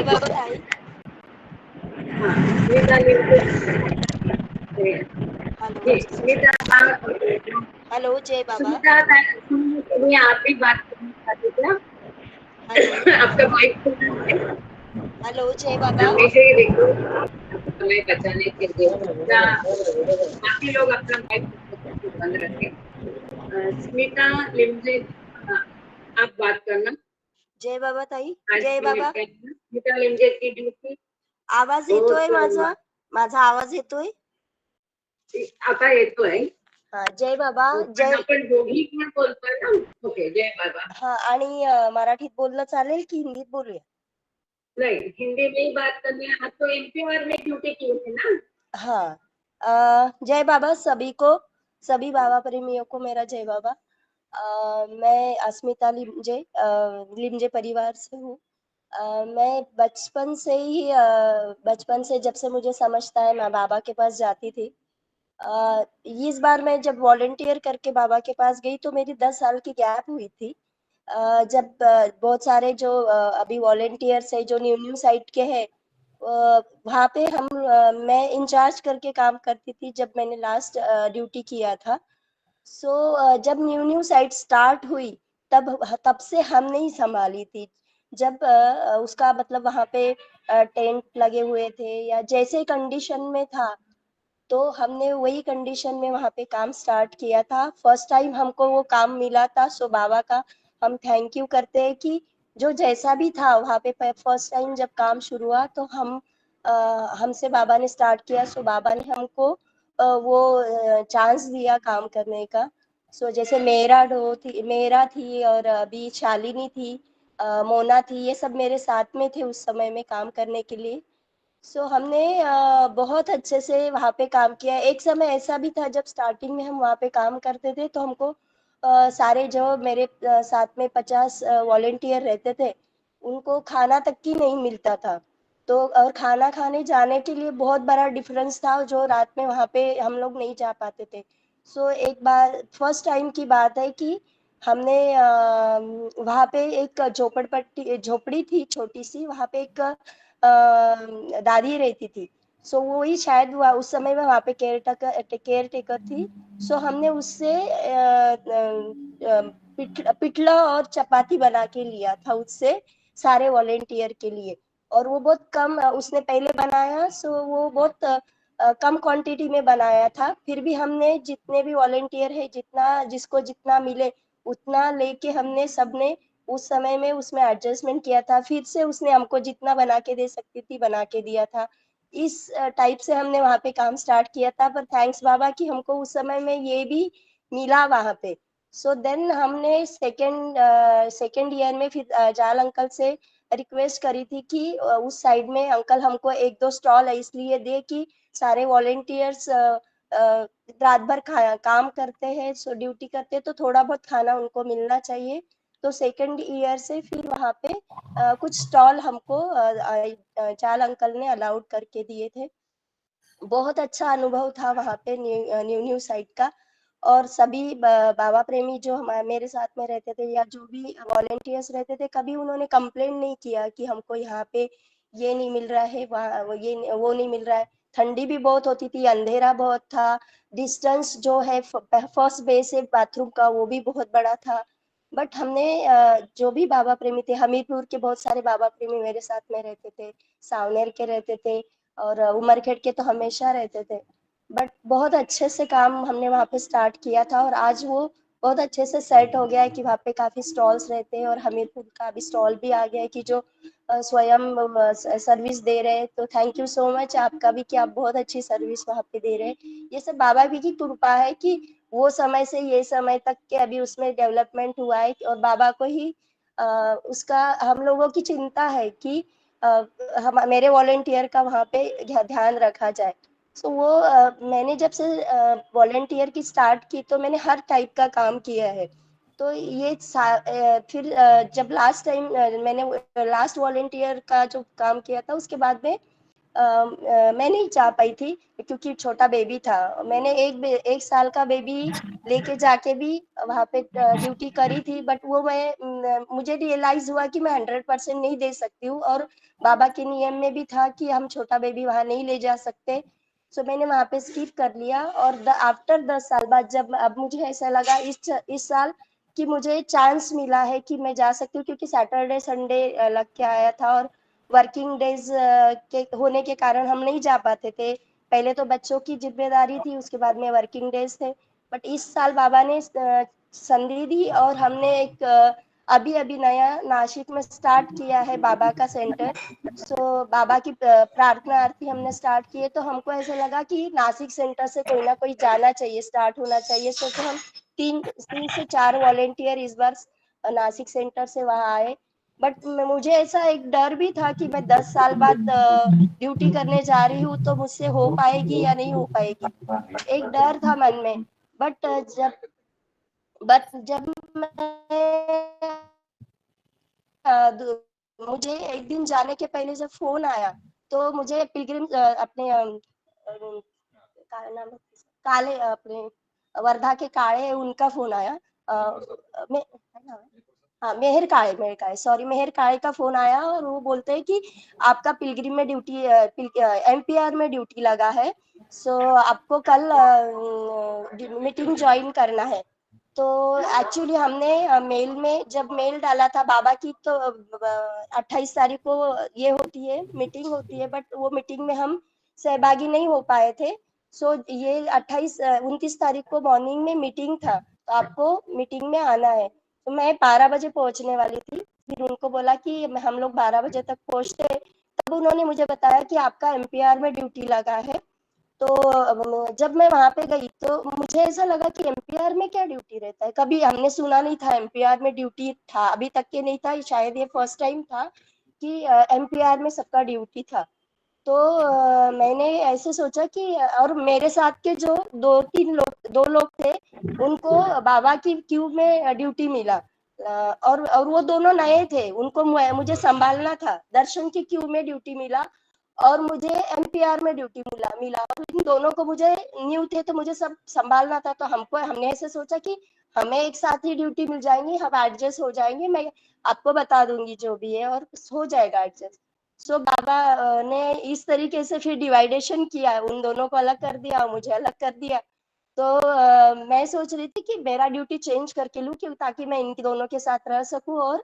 बाबा ताई. स्मिता लिमजे हेलो स्मिता हेलो जय बाबा. सुनीता तुम्हें आप भी बात करना चाहते थे ना? हेलो आपका माइक खुला है. हेलो जय बाबा. हमेशा ही देखो समय बचाने के लिए बाकी लोग अपना माइक बंद रखें. स्मिता लिमजे आप बात करना. जय बाबा ताई. आज जय बाबा. स्मिता लिमजे की ड्युटी आवाज येतोय माझा? माझा आवाज येतोय? आता येतोय. हा जय बाबा. पण जय. आपण दोघी पण बोलतोय ना. ओके जय बाबा. हा आणि मराठीत बोललं चालेल की हिंदीत बोलूया? नहीं हिंदी में ही बात करनी है. आप तो एमपीआर में ड्यूटी की है ना. हाँ. जय बाबा सभी को, सभी बाबा प्रेमियों को मेरा जय बाबा. मैं अस्मिता लिमजे परिवार से हूँ. मैं बचपन से जब से मुझे समझता है मैं बाबा के पास जाती थी. इस बार मैं जब वॉलंटियर करके बाबा के पास गई तो मेरी 10 साल की गैप हुई थी. जब बहुत सारे जो अभी वॉलंटियर्स है जो न्यू साइट के हैं वहाँ पे मैं इंचार्ज करके काम करती थी जब मैंने लास्ट ड्यूटी किया था. जब न्यू साइट स्टार्ट हुई तब से हम नहीं संभाली थी. जब उसका मतलब वहाँ पे टेंट लगे हुए थे या जैसे कंडीशन में था तो हमने वही कंडीशन में वहाँ पे काम स्टार्ट किया था. फर्स्ट टाइम हमको वो काम मिला था सो बाबा का हम थैंक यू करते हैं कि जो जैसा भी था वहाँ पे फर्स्ट टाइम जब काम शुरू हुआ तो हमसे बाबा ने स्टार्ट किया. सो बाबा ने हमको वो चांस दिया काम करने का. जैसे मेरा थी और अभी शालिनी थी, मोना थी, ये सब मेरे साथ में थे उस समय में काम करने के लिए. हमने बहुत अच्छे से वहाँ पे काम किया. एक समय ऐसा भी था जब स्टार्टिंग में हम वहाँ पे काम करते थे तो हमको सारे जो मेरे साथ में 50 वॉलंटियर रहते थे उनको खाना तक की नहीं मिलता था. और खाना खाने जाने के लिए बहुत बड़ा डिफरेंस था जो रात में वहाँ पे हम लोग नहीं जा पाते थे. एक बार फर्स्ट टाइम की बात है कि हमने वहाँ पे एक झोपड़ी थी छोटी सी. वहाँ पे एक दादी रहती थी. वो ही शायद उस समय में वहाँ पे केयर टेकर थी. हमने उससे पिठला और चपाती बना के लिया था उससे सारे वॉलेंटियर के लिए. और वो बहुत कम उसने पहले बनाया वो बहुत कम क्वांटिटी में बनाया था. फिर भी हमने जितने भी वॉलेंटियर है जिसको जितना मिले उतना लेके हमने सबने उस समय में उसमें एडजस्टमेंट किया था. फिर से उसने हमको जितना बना के दे सकती थी बना के दिया था. इस टाइप से हमने वहाँ पे काम स्टार्ट किया था. पर थैंक्स बाबा कि हमको उस समय में ये भी मिला वहाँ पे. देन हमने सेकेंड ईयर में फिर जाल अंकल से रिक्वेस्ट करी थी कि उस साइड में अंकल हमको 1-2 स्टॉल इसलिए दे कि सारे वॉलेंटियर्स रात भर काम करते हैं ड्यूटी करते हैं तो थोड़ा बहुत खाना उनको मिलना चाहिए. सेकेंड ईयर से फिर वहाँ पे कुछ स्टॉल हमको चाल अंकल ने अलाउड करके दिए थे. बहुत अच्छा अनुभव था वहाँ पे न्यू साइट का. और सभी बाबा प्रेमी जो मेरे साथ में रहते थे या जो भी वॉलेंटियर्स रहते थे कभी उन्होंने कंप्लेन नहीं किया कि हमको यहाँ पे ये नहीं मिल रहा है वो नहीं मिल रहा है. ठंडी भी बहुत होती थी, अंधेरा बहुत था, डिस्टेंस जो है फर्स्ट बेस से बाथरूम का वो भी बहुत बड़ा था. बट हमने जो भी बाबा प्रेमी थे, हमीरपुर के बहुत सारे बाबा प्रेमी मेरे साथ में रहते थे, सावनेर के रहते थे और उमरखेड़ के तो हमेशा रहते थे. बट बहुत अच्छे से काम हमने वहाँ पे स्टार्ट किया था और आज वो बहुत अच्छे से सेट हो गया है कि वहाँ पे काफी स्टॉल्स रहते हैं और हमीरपुर का भी स्टॉल भी आ गया है कि जो स्वयं सर्विस दे रहे हैं. तो थैंक यू सो मच आपका भी कि आप बहुत अच्छी सर्विस वहाँ पे दे रहे हैं. ये सब बाबा भी की कृपा है कि वो समय से ये समय तक के अभी उसमें डेवलपमेंट हुआ है और बाबा को ही उसका हम लोगों की चिंता है कि मेरे वॉलेंटियर का वहाँ पे ध्यान रखा जाए. मैंने जब से वॉलेंटियर की स्टार्ट की तो मैंने हर टाइप का काम किया है. तो ये फिर जब लास्ट टाइम मैंने लास्ट वॉलेंटियर का जो काम किया था उसके बाद में मैं नहीं जा पाई थी क्योंकि छोटा बेबी था। मैंने एक साल का बेबी लेके जाके भी वहाँ पे ड्यूटी करी थी, बट वो मुझे रियलाइज हुआ कि मैं 100% नहीं दे सकती हूँ, और बाबा के नियम में भी था कि हम छोटा बेबी वहाँ नहीं ले जा सकते। सो मैंने वहाँ पे स्किप कर लिया, और आफ्टर 10 साल बाद जब अब मुझे ऐसा लगा इस साल कि मुझे चांस मिला है कि मैं जा सकती हूँ, क्योंकि सैटरडे संडे लग के आया था और वर्किंग डेज के होने के कारण हम नहीं जा पाते थे। पहले तो बच्चों की जिम्मेदारी थी, उसके बाद में वर्किंग डेज थे। बट इस साल बाबा ने संधि दी, और हमने एक अभी अभी नया नासिक में स्टार्ट किया है बाबा का सेंटर। सो बाबा की प्रार्थना आरती हमने स्टार्ट की है, तो हमको ऐसा लगा कि नासिक सेंटर से कोई ना कोई जाना चाहिए, स्टार्ट होना चाहिए। सो तो हम 3 से 4 वॉलेंटियर इस बार नासिक सेंटर से वहाँ आए। बट मुझे ऐसा एक डर भी था कि मैं 10 साल बाद ड्यूटी करने जा रही हूँ, तो मुझसे हो पाएगी या नहीं हो पाएगी, एक डर था मन में। बट जब मैं मुझे एक दिन जाने के पहले जब फोन आया, तो मुझे पिलग्रिम अपने नाम काले अपने वर्धा के काले उनका फोन आया। मैं हाँ, मेहर काळे सॉरी, मेहर काळे का फोन आया, और वो बोलते हैं कि आपका पिलग्रिम में ड्यूटी एमपीआर में ड्यूटी लगा है, सो आपको कल मीटिंग ज्वाइन करना है। तो एक्चुअली हमने मेल में जब मेल डाला था बाबा की, तो 28 तारीख को ये होती है, मीटिंग होती है, बट वो मीटिंग में हम सहभागी नहीं हो पाए थे। सो ये 29 तारीख को मॉर्निंग में मीटिंग था, तो आपको मीटिंग में आना है। तो मैं 12 बजे पहुंचने वाली थी, फिर उनको बोला कि हम लोग 12 बजे तक पहुंचते। तब उन्होंने मुझे बताया कि आपका एमपीआर में ड्यूटी लगा है। तो जब मैं वहां पे गई, तो मुझे ऐसा लगा कि एमपीआर में क्या ड्यूटी रहता है, कभी हमने सुना नहीं था एमपीआर में ड्यूटी था, अभी तक के नहीं था, शायद ये फर्स्ट टाइम था कि एमपीआर में सबका ड्यूटी था। तो मैंने ऐसे सोचा कि और मेरे साथ के जो 2 लोग थे, उनको बाबा की क्यू में ड्यूटी मिला। और वो दोनों नए थे, उनको मुझे संभालना था, दर्शन की क्यू में ड्यूटी मिला, और मुझे एमपीआर में ड्यूटी मिला और इन दोनों को मुझे न्यू थे, तो मुझे सब संभालना था। तो हमने ऐसे सोचा कि हमें एक साथ ही ड्यूटी मिल जाएंगी, हम एडजस्ट हो जाएंगे, मैं आपको बता दूंगी जो भी है, और हो जाएगा एडजस्ट। सो बाबा ने इस तरीके से फिर डिवाइडेशन किया, उन दोनों को अलग कर दिया, मुझे अलग कर दिया। तो मैं सोच रही थी कि मेरा ड्यूटी चेंज करके लूं, क्यों, ताकि मैं इन दोनों के साथ रह सकूं। और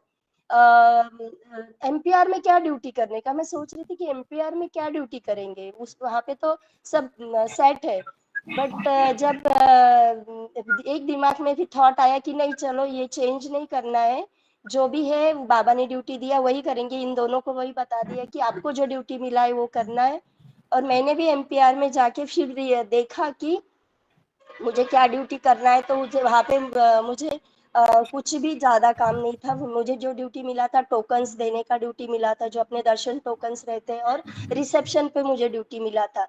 एमपीआर में क्या ड्यूटी करने का मैं सोच रही थी कि एमपीआर में क्या ड्यूटी करेंगे, उस वहां पे तो सब सेट है। बट जब एक दिमाग में भी थॉट आया कि नहीं, चलो ये चेंज नहीं करना है, जो भी है बाबा ने ड्यूटी दिया वही करेंगे, इन दोनों को वही बता दिया कि आपको जो ड्यूटी मिला है वो करना है। और मैंने भी एमपीआर में जाके फिर देखा कि मुझे क्या ड्यूटी करना है। तो मुझे वहाँ पे मुझे कुछ भी ज्यादा काम नहीं था, मुझे जो ड्यूटी मिला था टोकन्स देने का ड्यूटी मिला था, जो अपने दर्शन टोकन्स रहते हैं, और रिसेप्शन पे मुझे ड्यूटी मिला था।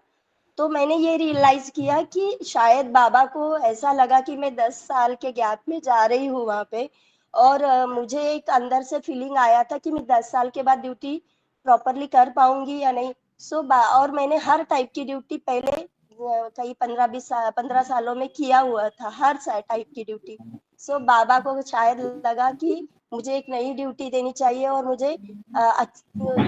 तो मैंने ये रियलाइज किया कि शायद बाबा को ऐसा लगा कि मैं 10 साल के गैप में जा रही हूँ वहाँ पे, और मुझे एक अंदर से फीलिंग आया था कि मैं 10 साल के बाद ड्यूटी प्रॉपरली कर पाऊंगी या नहीं। और मैंने हर टाइप की ड्यूटी पहले कई 15 सालों में किया हुआ था, हर टाइप की ड्यूटी। बाबा को शायद लगा कि मुझे एक नई ड्यूटी देनी चाहिए, और मुझे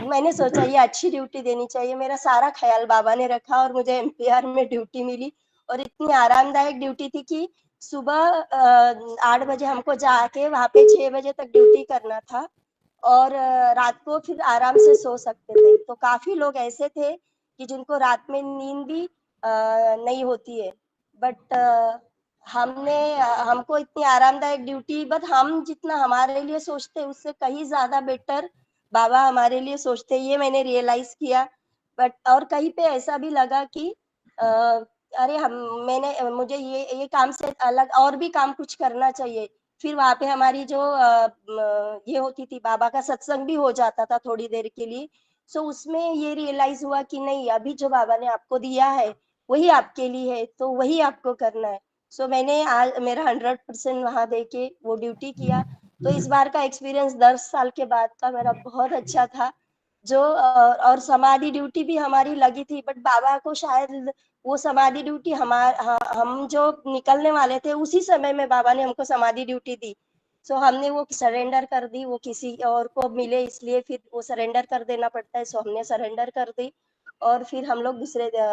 मैंने सोचा ये अच्छी ड्यूटी देनी चाहिए। मेरा सारा ख्याल बाबा ने रखा, और मुझे एमपीआर में ड्यूटी मिली, और इतनी आरामदायक ड्यूटी थी कि सुबह 8 बजे हमको जाके वहां पे 6 बजे तक ड्यूटी करना था, और रात को फिर आराम से सो सकते थे। तो काफी लोग ऐसे थे कि जिनको रात में नींद भी नहीं होती है। बट हमको इतनी आरामदायक ड्यूटी, बट हम जितना हमारे लिए सोचते हैं उससे कहीं ज्यादा बेटर बाबा हमारे लिए सोचते हैं, ये मैंने रियलाइज किया। बट और कहीं पे ऐसा भी लगा कि अरे मुझे ये काम से अलग और भी काम कुछ करना चाहिए। फिर वहां पे हमारी जो ये होती थी, बाबा का सत्संग भी हो जाता था थोड़ी देर के लिए। उसमें ये रियलाइज हुआ कि नहीं, अभी जो बाबा ने आपको दिया है वही आपके लिए है, तो वही आपको करना है। मैंने आज मेरा 100% वहां दे के वो ड्यूटी किया। तो इस बार का एक्सपीरियंस 10 साल के बाद का मेरा बहुत अच्छा था। जो और समाधि ड्यूटी भी हमारी लगी थी, बट बाबा को शायद वो समाधि ड्यूटी हम जो निकलने वाले थे उसी समय में बाबा ने हमको समाधि ड्यूटी दी। सो हमने वो सरेंडर कर दी, वो किसी और को मिले इसलिए फिर वो सरेंडर कर देना पड़ता है, सो हमने सरेंडर कर दी और फिर हम लोग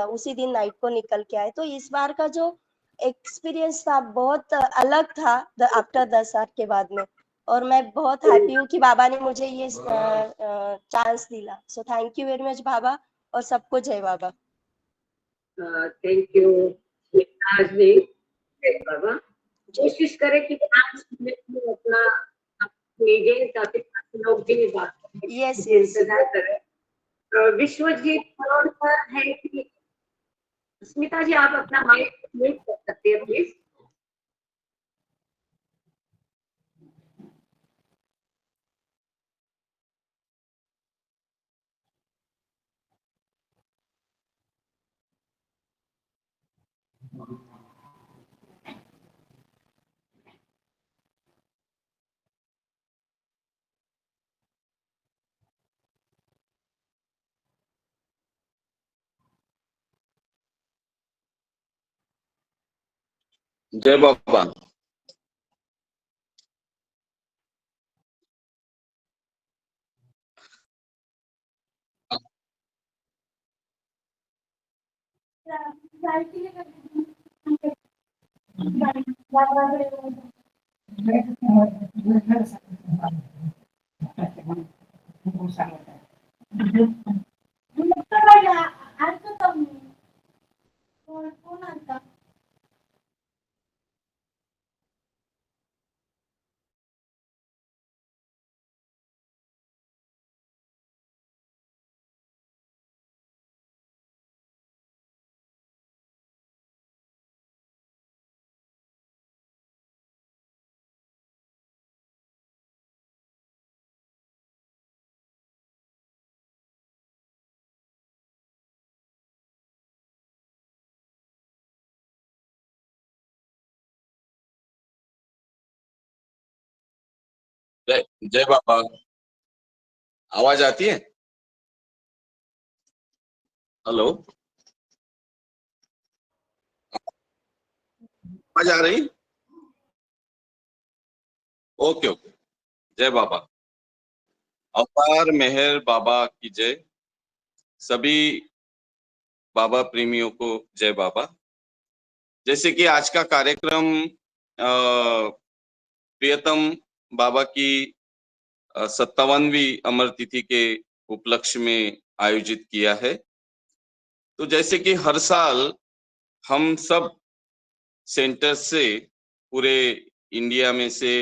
उसी दिन नाइट को निकल के आए। तो इस बार का जो एक्सपीरियंस था बहुत अलग था आफ्टर 10 साल के बाद में, और मैं बहुत हैप्पी हूँ कि बाबा ने मुझे ये चांस दिला। So thank you very much बाबा, और सबको जय बाबा। थैंक यू जी, जय बाबा। कोशिश करें कि 5 मिनट में अपना लीजिए ताकि लोग भी बात करें। यस इंतजार करें। विश्वजीत करोड़कर है कि स्मिता जी आप अपना माइक म्यूट कर सकते हैं प्लीज। जय बाबा। जय बाबा। आवाज आती है? हेलो, आवाज आ रही? Okay okay. जय बाबा। अवतार मेहर बाबा की जय। सभी बाबा प्रेमियों को जय बाबा। जैसे कि आज का कार्यक्रम प्रियतम बाबा की 57वीं अमर तिथि के उपलक्ष्य में आयोजित किया है। तो जैसे कि हर साल हम सब सेंटर से, पूरे इंडिया में से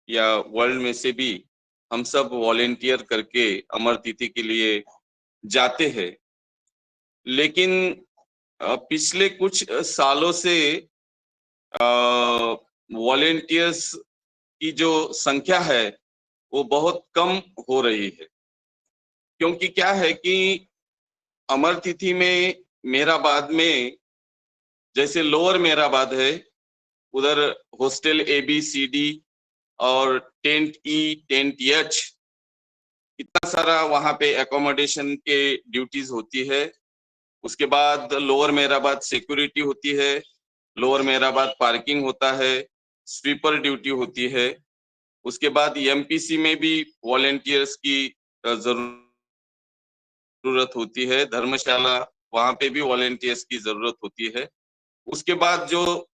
या वर्ल्ड में से भी हम सब वॉलेंटियर करके अमर तिथि के लिए जाते हैं, लेकिन पिछले कुछ सालों से वॉलेंटियर्स की जो संख्या है वो बहुत कम हो रही है। क्योंकि क्या है कि अमर तिथि में मेराबाद में, जैसे लोअर मेराबाद है, उधर हॉस्टल ABCD और टेंट E, टेंट H, इतना सारा वहां पे एकोमोडेशन के ड्यूटीज होती है। उसके बाद लोअर मेराबाद सिक्योरिटी होती है, लोअर मेराबाद पार्किंग होता है, स्वीपर ड्यूटी होती है। उसके बाद MPC में भी वॉलेंटियर्स की जरूरत होती है, धर्मशाला वहां पे भी वॉलेंटियर्स की जरूरत होती है। उसके बाद जो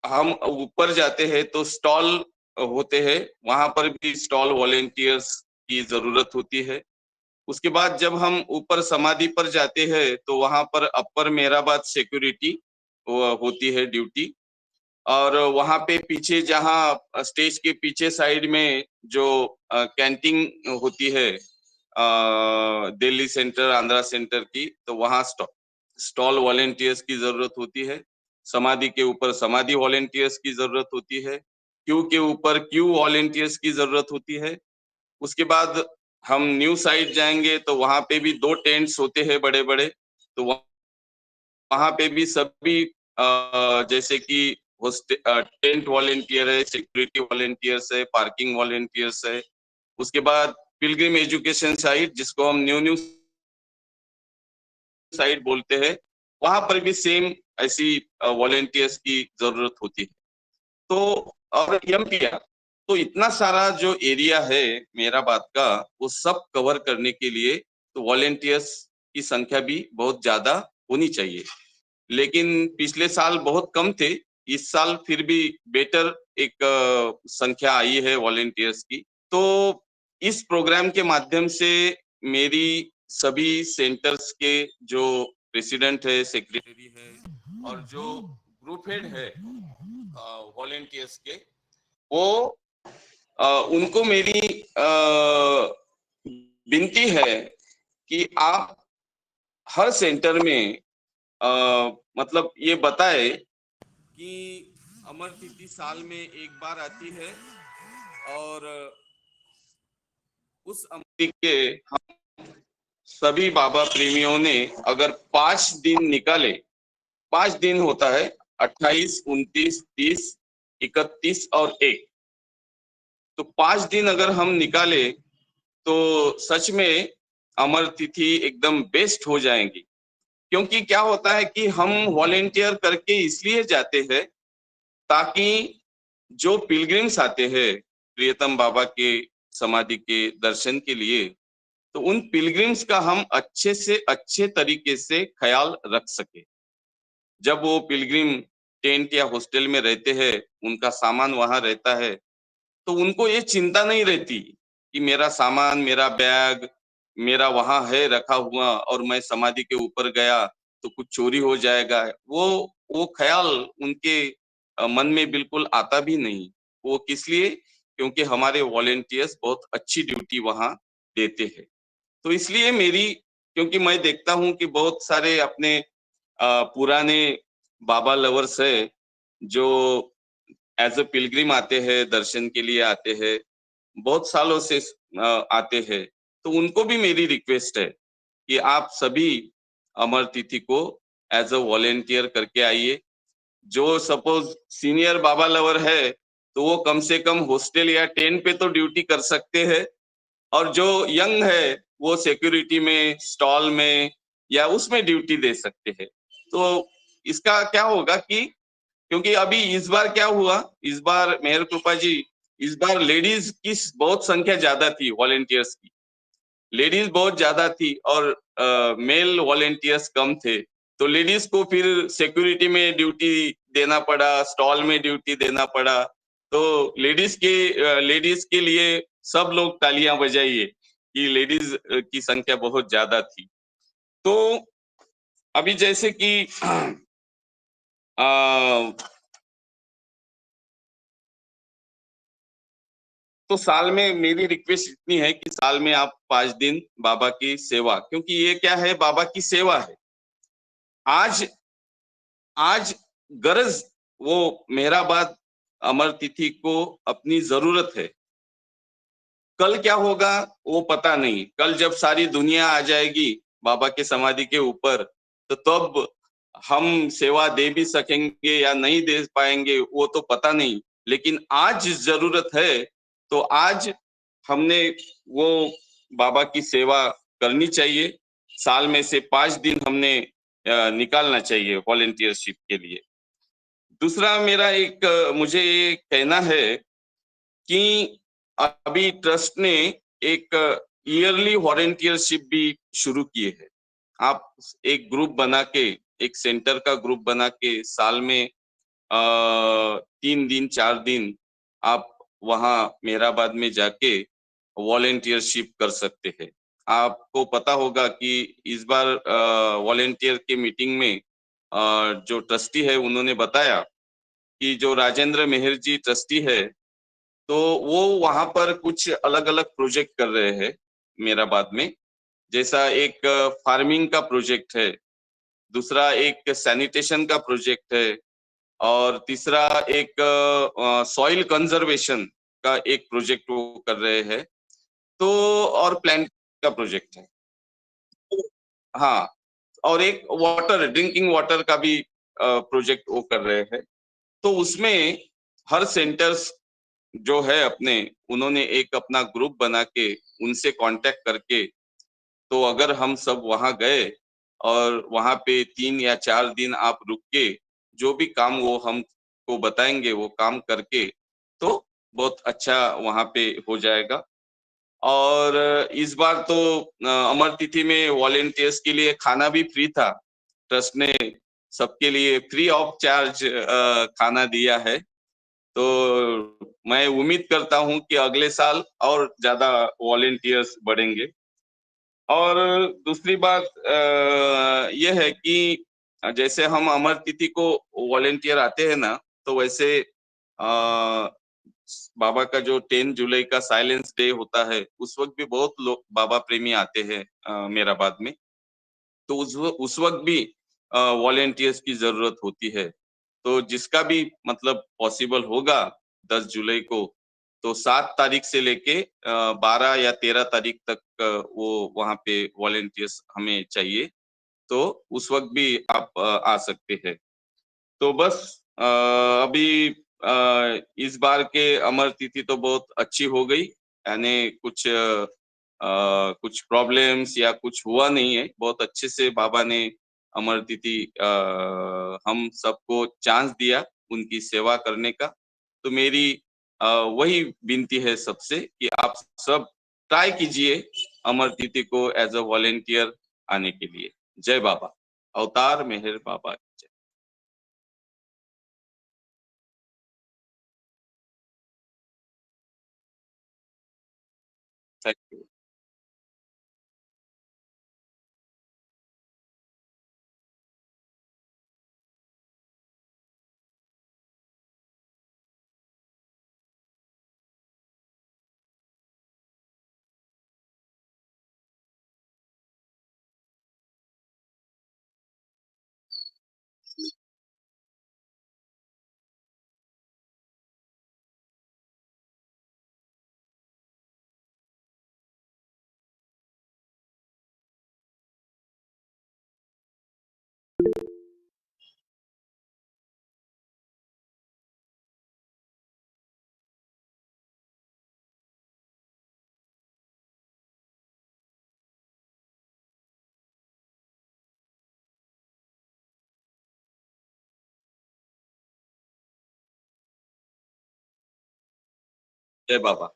हम ऊपर जाते हैं तो स्टॉल होते हैं, वहां पर भी स्टॉल वॉलेंटियर्स की जरूरत होती है। उसके बाद जब हम ऊपर समाधि पर जाते हैं तो वहां पर अपर मेराबाद सिक्योरिटी होती है ड्यूटी। और वहां पे पीछे, जहां स्टेज के पीछे साइड में जो कैंटीन होती है दिल्ली सेंटर, आंध्रा सेंटर की, तो वहां स्टॉल वॉलेंटियर्स की जरूरत होती है। समाधि के ऊपर समाधि वॉलेंटियर्स की जरूरत होती है। क्यू के ऊपर क्यू वॉलेंटियर्स की जरूरत होती है। उसके बाद हम न्यू साइड जाएंगे तो वहां पे भी 2 टेंट्स होते हैं बड़े बड़े। तो वहां पे भी सभी जैसे कि टेंट वॉलेंटियर है, सिक्योरिटी वॉलेंटियर्स है, पार्किंग वॉलेंटियर्स है। उसके बाद पिलग्रिम एजुकेशन साइट, जिसको हम न्यू साइट बोलते हैं, वहां पर भी सेम ऐसी वॉलेंटियर्स की जरूरत होती है। तो और एमपीआर, तो इतना सारा जो एरिया है मेरा बात का, वो सब कवर करने के लिए तो वॉलेंटियर्स की संख्या भी बहुत ज्यादा होनी चाहिए। लेकिन पिछले साल बहुत कम थे, इस साल फिर भी बेटर एक संख्या आई है वॉलेंटियर्स की। तो इस प्रोग्राम के माध्यम से मेरी सभी सेंटर्स के जो प्रेसिडेंट है, सेक्रेटरी है और जो ग्रुप हेड है वॉलेंटियर्स के, वो उनको मेरी विनती है कि आप हर सेंटर में मतलब ये बताए कि अमर तिथि साल में एक बार आती है और उस अमर तिथि के हम सभी बाबा प्रेमियों ने अगर 5 दिन निकाले, 5 दिन होता है 28, 29, 30, 31 और 1, तो 5 दिन अगर हम निकाले तो सच में अमर तिथि एकदम बेस्ट हो जाएंगी। क्योंकि क्या होता है कि हम वॉलेंटियर करके इसलिए जाते हैं ताकि जो पिलग्रिम्स आते हैं प्रियतम बाबा के समाधि के दर्शन के लिए, तो उन पिलग्रिम्स का हम अच्छे से अच्छे तरीके से ख्याल रख सके। जब वो पिलग्रिम टेंट या हॉस्टल में रहते हैं, उनका सामान वहां रहता है, तो उनको ये चिंता नहीं रहती कि मेरा सामान, मेरा बैग मेरा वहां है रखा हुआ और मैं समाधि के ऊपर गया तो कुछ चोरी हो जाएगा। वो ख्याल उनके मन में बिल्कुल आता भी नहीं। वो किस लिए? क्योंकि हमारे वॉलेंटियर्स बहुत अच्छी ड्यूटी वहां देते हैं। तो इसलिए मेरी, क्योंकि मैं देखता हूं कि बहुत सारे अपने पुराने बाबा लवर्स है जो एज अ पिलग्रिम आते हैं, दर्शन के लिए आते हैं, बहुत सालों से आते हैं। तो उनको भी मेरी रिक्वेस्ट है कि आप सभी अमर तिथि को एज अ वॉलेंटियर करके आइए। जो सपोज सीनियर बाबा लवर है तो वो कम से कम हॉस्टल या टेंट पे तो ड्यूटी कर सकते हैं, और जो यंग है वो सिक्योरिटी में, स्टॉल में या उसमें ड्यूटी दे सकते हैं। तो इसका क्या होगा कि, क्योंकि अभी इस बार क्या हुआ, इस बार मेहर कृपा जी, इस बार लेडीज की बहुत संख्या ज्यादा थी वॉलेंटियर्स की। लेडीज बहुत ज्यादा थी और मेल वॉलेंटियर्स कम थे। तो लेडीज को फिर सिक्योरिटी में ड्यूटी देना पड़ा, स्टॉल में ड्यूटी देना पड़ा। तो लेडीज के लिए सब लोग तालियां बजाइए कि लेडीज की संख्या बहुत ज्यादा थी। तो अभी जैसे कि तो साल में मेरी रिक्वेस्ट इतनी है कि साल में आप 5 दिन बाबा की सेवा, क्योंकि ये क्या है, बाबा की सेवा है। आज गरज वो मेहराबाद अमर तिथि को अपनी जरूरत है। कल क्या होगा वो पता नहीं। कल जब सारी दुनिया आ जाएगी बाबा के समाधि के ऊपर, तो तब हम सेवा दे भी सकेंगे या नहीं दे पाएंगे वो तो पता नहीं। लेकिन आज जरूरत है, तो आज हमने वो बाबा की सेवा करनी चाहिए। साल में से 5 दिन हमने निकालना चाहिए वॉलेंटियरशिप के लिए। दूसरा मेरा एक मुझे ये कहना है कि अभी ट्रस्ट ने एक ईयरली वॉलेंटियरशिप भी शुरू की है। आप एक ग्रुप बना के, एक सेंटर का ग्रुप बना के साल में 3 दिन 4 दिन आप वहां मेहराबाद में जाके वॉलेंटियरशिप कर सकते हैं। आपको पता होगा कि इस बार वॉलेंटियर के मीटिंग में जो ट्रस्टी है उन्होंने बताया कि जो राजेंद्र मेहर जी ट्रस्टी है, तो वो वहां पर कुछ अलग अलग प्रोजेक्ट कर रहे हैं मेहराबाद में। जैसा एक फार्मिंग का प्रोजेक्ट है, दूसरा एक सैनिटेशन का प्रोजेक्ट है, और तीसरा एक सॉइल कंजर्वेशन का एक प्रोजेक्ट वो कर रहे हैं। तो और प्लांट का प्रोजेक्ट है। तो, हाँ, और एक वाटर, ड्रिंकिंग वाटर का भी प्रोजेक्ट वो कर रहे हैं। तो उसमें हर सेंटर्स जो है अपने, उन्होंने एक अपना ग्रुप बना के उनसे कांटेक्ट करके, तो अगर हम सब वहां गए और वहां पे 3 या 4 दिन आप रुक के जो भी काम वो हमको बताएंगे वो काम करके, तो बहुत अच्छा वहां पे हो जाएगा। और इस बार तो अमर तिथि में वॉलेंटियर्स के लिए खाना भी फ्री था। ट्रस्ट ने सबके लिए फ्री ऑफ चार्ज खाना दिया है। तो मैं उम्मीद करता हूं कि अगले साल और ज्यादा वॉलेंटियर्स बढ़ेंगे। और दूसरी बात यह है कि जैसे हम अमर तिथि को वॉलेंटियर आते हैं ना, तो वैसे बाबा का जो 10 जुलाई का साइलेंस डे होता है, उस वक्त भी बहुत लोग बाबा प्रेमी आते हैं मेराबाद में। तो उस वक्त भी वॉलेंटियर्स की जरूरत होती है। तो जिसका भी मतलब पॉसिबल होगा 10 जुलाई को, तो 7 तारीख से लेके 12 या 13 तारीख तक वो वहां पे वॉलेंटियर्स हमें चाहिए। तो उस वक्त भी आप आ सकते हैं। तो बस अभी इस बार के अमर तिथि तो बहुत अच्छी हो गई, यानी कुछ प्रॉब्लम्स या कुछ हुआ नहीं है। बहुत अच्छे से बाबा ने अमर तिथि हम सबको चांस दिया उनकी सेवा करने का। तो मेरी वही विनती है सबसे कि आप सब ट्राई कीजिए अमर तिथि को एज अ वॉलेंटियर आने के लिए। जय बाबा। अवतार मेहर बाबा की जय। Thank you. जय बाबा।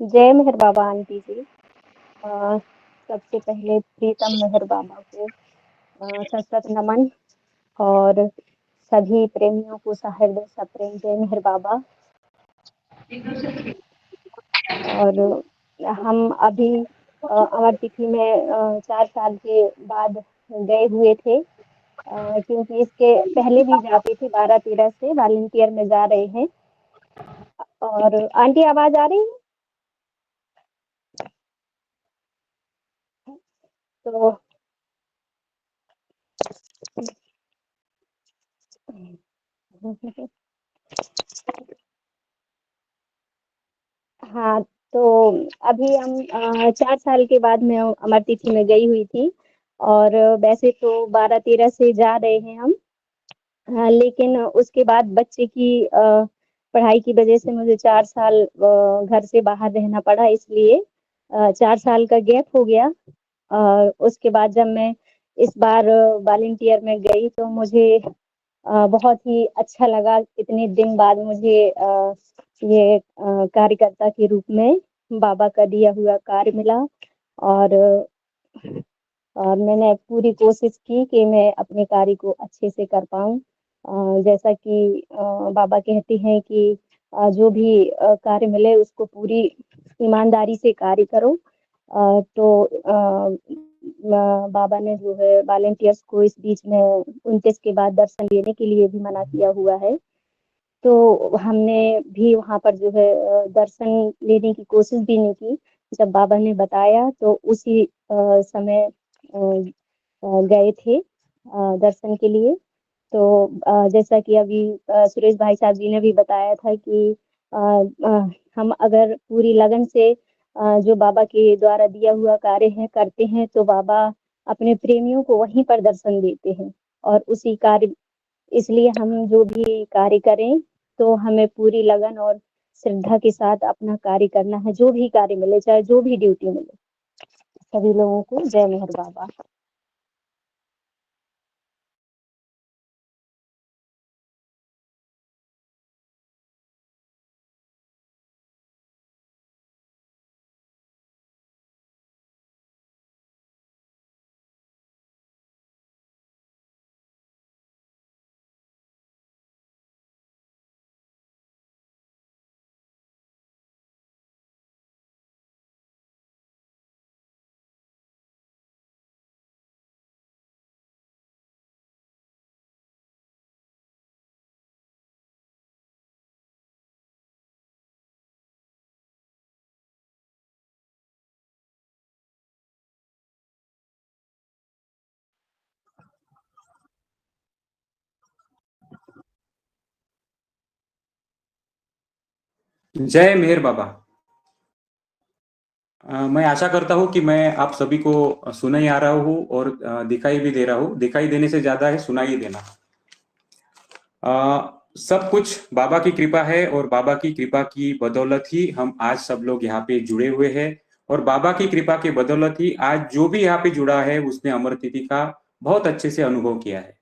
जय मेहर बाबा आंटी जी। सबसे पहले प्रीतम मेहर बाबा को सत सत नमन और सभी प्रेमियों को सहृदय सप्रेम जय मेहर बाबा। और हम अभी अमर तिथि में 4 साल के बाद गए हुए थे, क्योंकि इसके पहले भी जाते थे 12-13 से वॉलंटियर में जा रहे हैं। और आंटी आवाज आ रही है? तो हाँ, तो अभी हम 4 साल के बाद मैं अमर तिथि में गई हुई थी। और वैसे तो 12-13 से जा रहे हैं हम। लेकिन उसके बाद बच्चे की पढ़ाई की वजह से मुझे 4 साल घर से बाहर रहना पड़ा, इसलिए 4 साल का गैप हो गया। और उसके बाद जब मैं इस बार वॉलंटियर में गई तो मुझे बहुत ही अच्छा लगा। इतने दिन बाद मुझे ये कार्यकर्ता के रूप में बाबा का दिया हुआ कार्य मिला। और और मैंने पूरी कोशिश की कि मैं अपने कार्य को अच्छे से कर पाऊँ। जैसा कि बाबा कहते हैं कि जो भी कार्य मिले उसको पूरी ईमानदारी से कार्य करो। तो बाबा ने जो है वॉलंटियर्स को इस बीच में 29 के बाद दर्शन लेने के लिए भी मना किया हुआ है। तो हमने भी वहाँ पर जो है दर्शन लेने की कोशिश भी नहीं की। जब बाबा ने बताया तो उसी समय गए थे दर्शन के लिए। तो जैसा कि अभी सुरेश भाई साहब जी ने भी बताया था कि हम अगर पूरी लगन से जो बाबा के द्वारा दिया हुआ कार्य है करते हैं तो बाबा अपने प्रेमियों को वहीं पर दर्शन देते हैं। और उसी कार्य इसलिए हम जो भी कार्य करें तो हमें पूरी लगन और श्रद्धा के साथ अपना कार्य करना है, जो भी कार्य मिले, चाहे जो भी ड्यूटी मिले। सभी लोगों को जय मेहर बाबा। जय मेहर बाबा। मैं आशा करता हूँ कि मैं आप सभी को सुना ही आ रहा हूँ और दिखाई भी दे रहा हूँ। दिखाई देने से ज्यादा है सुनाई देना। सब कुछ बाबा की कृपा है और बाबा की कृपा की बदौलत ही हम आज सब लोग यहाँ पे जुड़े हुए हैं। और बाबा की कृपा के बदौलत ही आज जो भी यहाँ पे जुड़ा है उसने अमर तिथि का बहुत अच्छे से अनुभव किया है।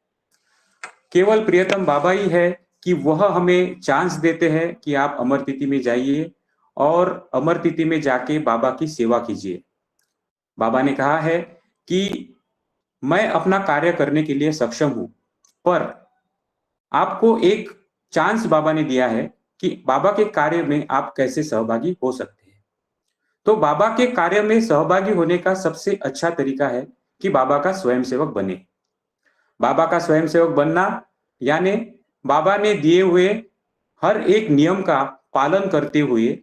केवल प्रियतम बाबा ही है कि वह हमें चांस देते हैं कि आप अमर तिथि में जाइए और अमर तिथि में जाके बाबा की सेवा कीजिए। बाबा ने कहा है कि मैं अपना कार्य करने के लिए सक्षम हूं, पर आपको एक चांस बाबा ने दिया है कि बाबा के कार्य में आप कैसे सहभागी हो सकते हैं। तो बाबा के कार्य में सहभागी होने का सबसे अच्छा तरीका है कि बाबा का स्वयंसेवक बने। बाबा का स्वयंसेवक बनना यानी बाबा ने दिए हुए हर एक नियम का पालन करते हुए,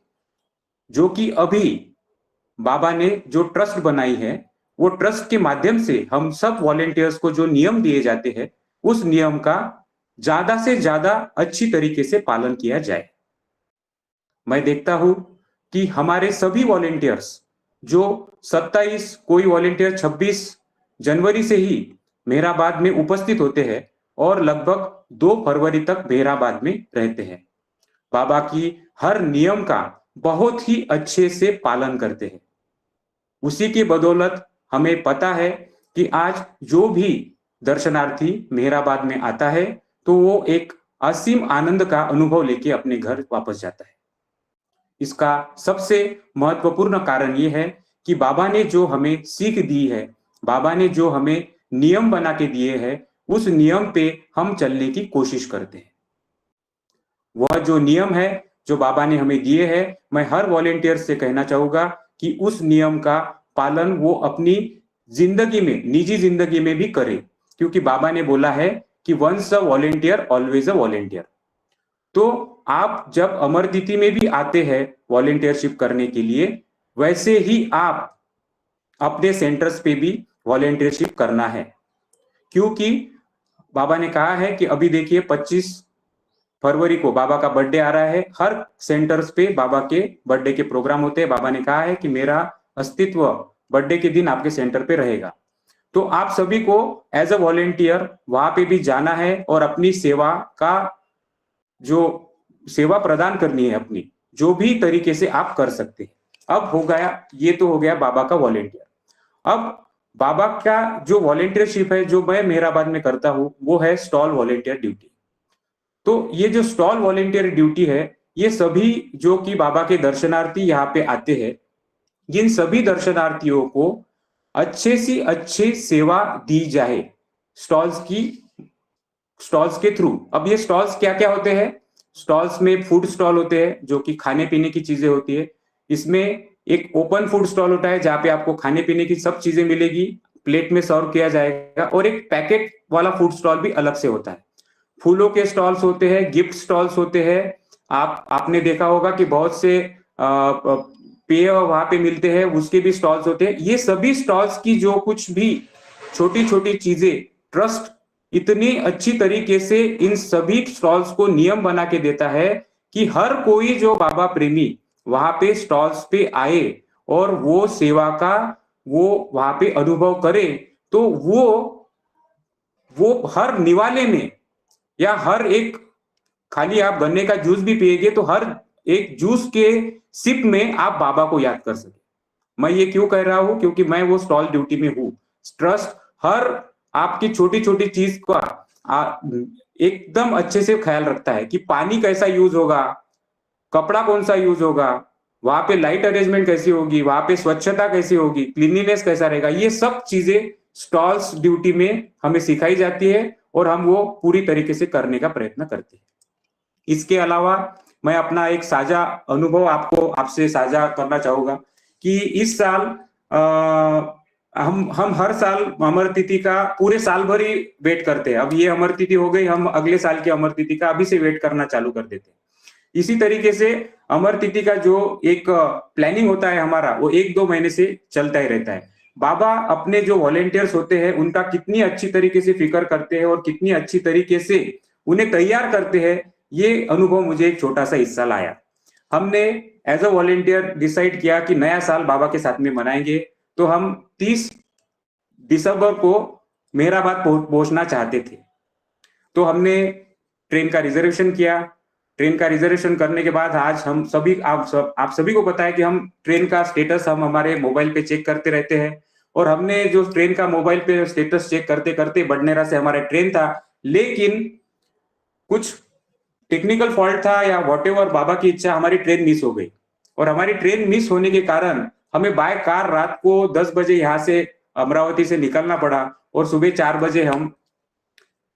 जो कि अभी बाबा ने जो ट्रस्ट बनाई है वो ट्रस्ट के माध्यम से हम सब वॉलेंटियर्स को जो नियम दिए जाते हैं उस नियम का ज्यादा से ज्यादा अच्छी तरीके से पालन किया जाए। मैं देखता हूं कि हमारे सभी वॉलेंटियर्स जो 27, कोई वॉलेंटियर 26 जनवरी से ही मेहराबाद में उपस्थित होते हैं और लगभग 2 फरवरी तक मेहराबाद में रहते हैं, बाबा की हर नियम का बहुत ही अच्छे से पालन करते हैं। उसी की बदौलत हमें पता है कि आज जो भी दर्शनार्थी मेहराबाद में आता है तो वो एक असीम आनंद का अनुभव लेके अपने घर वापस जाता है। इसका सबसे महत्वपूर्ण कारण ये है कि बाबा ने जो हमें सीख दी है, बाबा ने जो हमें नियम बना के दिए हैं, उस नियम पे हम चलने की कोशिश करते हैं। वह जो नियम है जो बाबा ने हमें दिए हैं, मैं हर वॉलेंटियर से कहना चाहूंगा कि उस नियम का पालन वो अपनी जिंदगी में, निजी जिंदगी में भी करे, क्योंकि बाबा ने बोला है कि once a volunteer always a volunteer. तो आप जब अमर तिथि में भी आते हैं वॉलेंटियरशिप करने के लिए, वैसे ही आप अपने सेंटर्स पे भी वॉलेंटियरशिप करना है, क्योंकि बाबा ने कहा है कि अभी देखिए 25 फरवरी को बाबा का बर्थडे आ रहा है। हर सेंटर्स पे बाबा के बर्थडे के प्रोग्राम होते हैं। बाबा ने कहा है कि मेरा अस्तित्व बर्थडे के दिन आपके सेंटर पे रहेगा। तो आप सभी को एज अ वॉलेंटियर वहां पे भी जाना है और अपनी सेवा का जो सेवा प्रदान करनी है, अपनी जो भी तरीके से आप कर सकते हैं। अब हो गया, ये तो हो गया बाबा का वॉलेंटियर। अब बाबा का जो वॉलेंटियरशिप है जो मैं मेहराबाद में करता हूं वो है स्टॉल वॉलेंटियर ड्यूटी। तो ये जो स्टॉल वॉलेंटियर ड्यूटी है, ये सभी जो कि बाबा के दर्शनार्थी यहाँ पे आते हैं, जिन सभी दर्शनार्थियों को अच्छे से अच्छे सेवा दी जाए स्टॉल्स के थ्रू। अब ये स्टॉल्स क्या क्या होते हैं? स्टॉल्स में फूड स्टॉल होते हैं जो कि खाने पीने की चीजें होती है। इसमें एक ओपन फूड स्टॉल होता है जहाँ पे आपको खाने पीने की सब चीजें मिलेगी, प्लेट में सर्व किया जाएगा। और एक पैकेट वाला फूड स्टॉल भी अलग से होता है। फूलों के स्टॉल्स होते हैं, गिफ्ट स्टॉल्स होते हैं। आपने देखा होगा कि बहुत से पेय वहां पे मिलते हैं, उसके भी स्टॉल्स होते हैं। ये सभी स्टॉल्स की जो कुछ भी छोटी छोटी चीजें, ट्रस्ट इतनी अच्छी तरीके से इन सभी स्टॉल्स को नियम बना के देता है कि हर कोई जो बाबा प्रेमी वहां पे स्टॉल्स पे आए और वो सेवा का वो वहां पे अनुभव करे, तो वो हर निवाले में या हर एक, खाली आप गन्ने का जूस भी पिएंगे तो हर एक जूस के सिप में आप बाबा को याद कर सके। मैं ये क्यों कह रहा हूं? क्योंकि मैं वो स्टॉल ड्यूटी में हूं। ट्रस्ट हर आपकी छोटी छोटी चीज का एकदम अच्छे से ख्याल रखता है कि पानी कैसा यूज होगा, कपड़ा कौन सा यूज होगा, वहां पे लाइट अरेंजमेंट कैसी होगी, वहां पे स्वच्छता कैसी होगी, क्लीनिनेस कैसा रहेगा। ये सब चीजें स्टॉल्स ड्यूटी में हमें सिखाई जाती है और हम वो पूरी तरीके से करने का प्रयत्न करते हैं। इसके अलावा मैं अपना एक साझा अनुभव आपसे साझा करना चाहूंगा कि इस साल हम हर साल अमर तिथि का पूरे साल भर ही वेट करते हैं। अब ये अमर तिथि हो गई, हम अगले साल की अमर तिथि का अभी से वेट करना चालू कर देते हैं। इसी तरीके से अमर तिथि का जो एक प्लानिंग होता है हमारा, वो 1-2 महीने से चलता ही रहता है। बाबा अपने जो वॉलेंटियर्स होते हैं उनका कितनी अच्छी तरीके से फिक्र करते हैं और कितनी अच्छी तरीके से उन्हें तैयार करते हैं, ये अनुभव मुझे एक छोटा सा हिस्सा लाया। हमने एज अ वॉलेंटियर डिसाइड किया कि नया साल बाबा के साथ में मनाएंगे, तो हम 30 दिसंबर को मेहराबाद पहुंचना चाहते थे। तो हमने ट्रेन का रिजर्वेशन किया। ट्रेन का रिजर्वेशन करने के बाद आज हम सभी आप सभी को पता है कि हम ट्रेन का स्टेटस हम हमारे मोबाइल पे चेक करते रहते हैं। और हमने जो ट्रेन का मोबाइल पे स्टेटस चेक करते करते बडनेरा से हमारा ट्रेन था, लेकिन कुछ टेक्निकल फॉल्ट था या व्हाटएवर, बाबा की इच्छा, हमारी ट्रेन मिस हो गई। और हमारी ट्रेन मिस होने के कारण हमें बाय कार रात को 10 बजे यहाँ से अमरावती से निकलना पड़ा और सुबह 4 बजे हम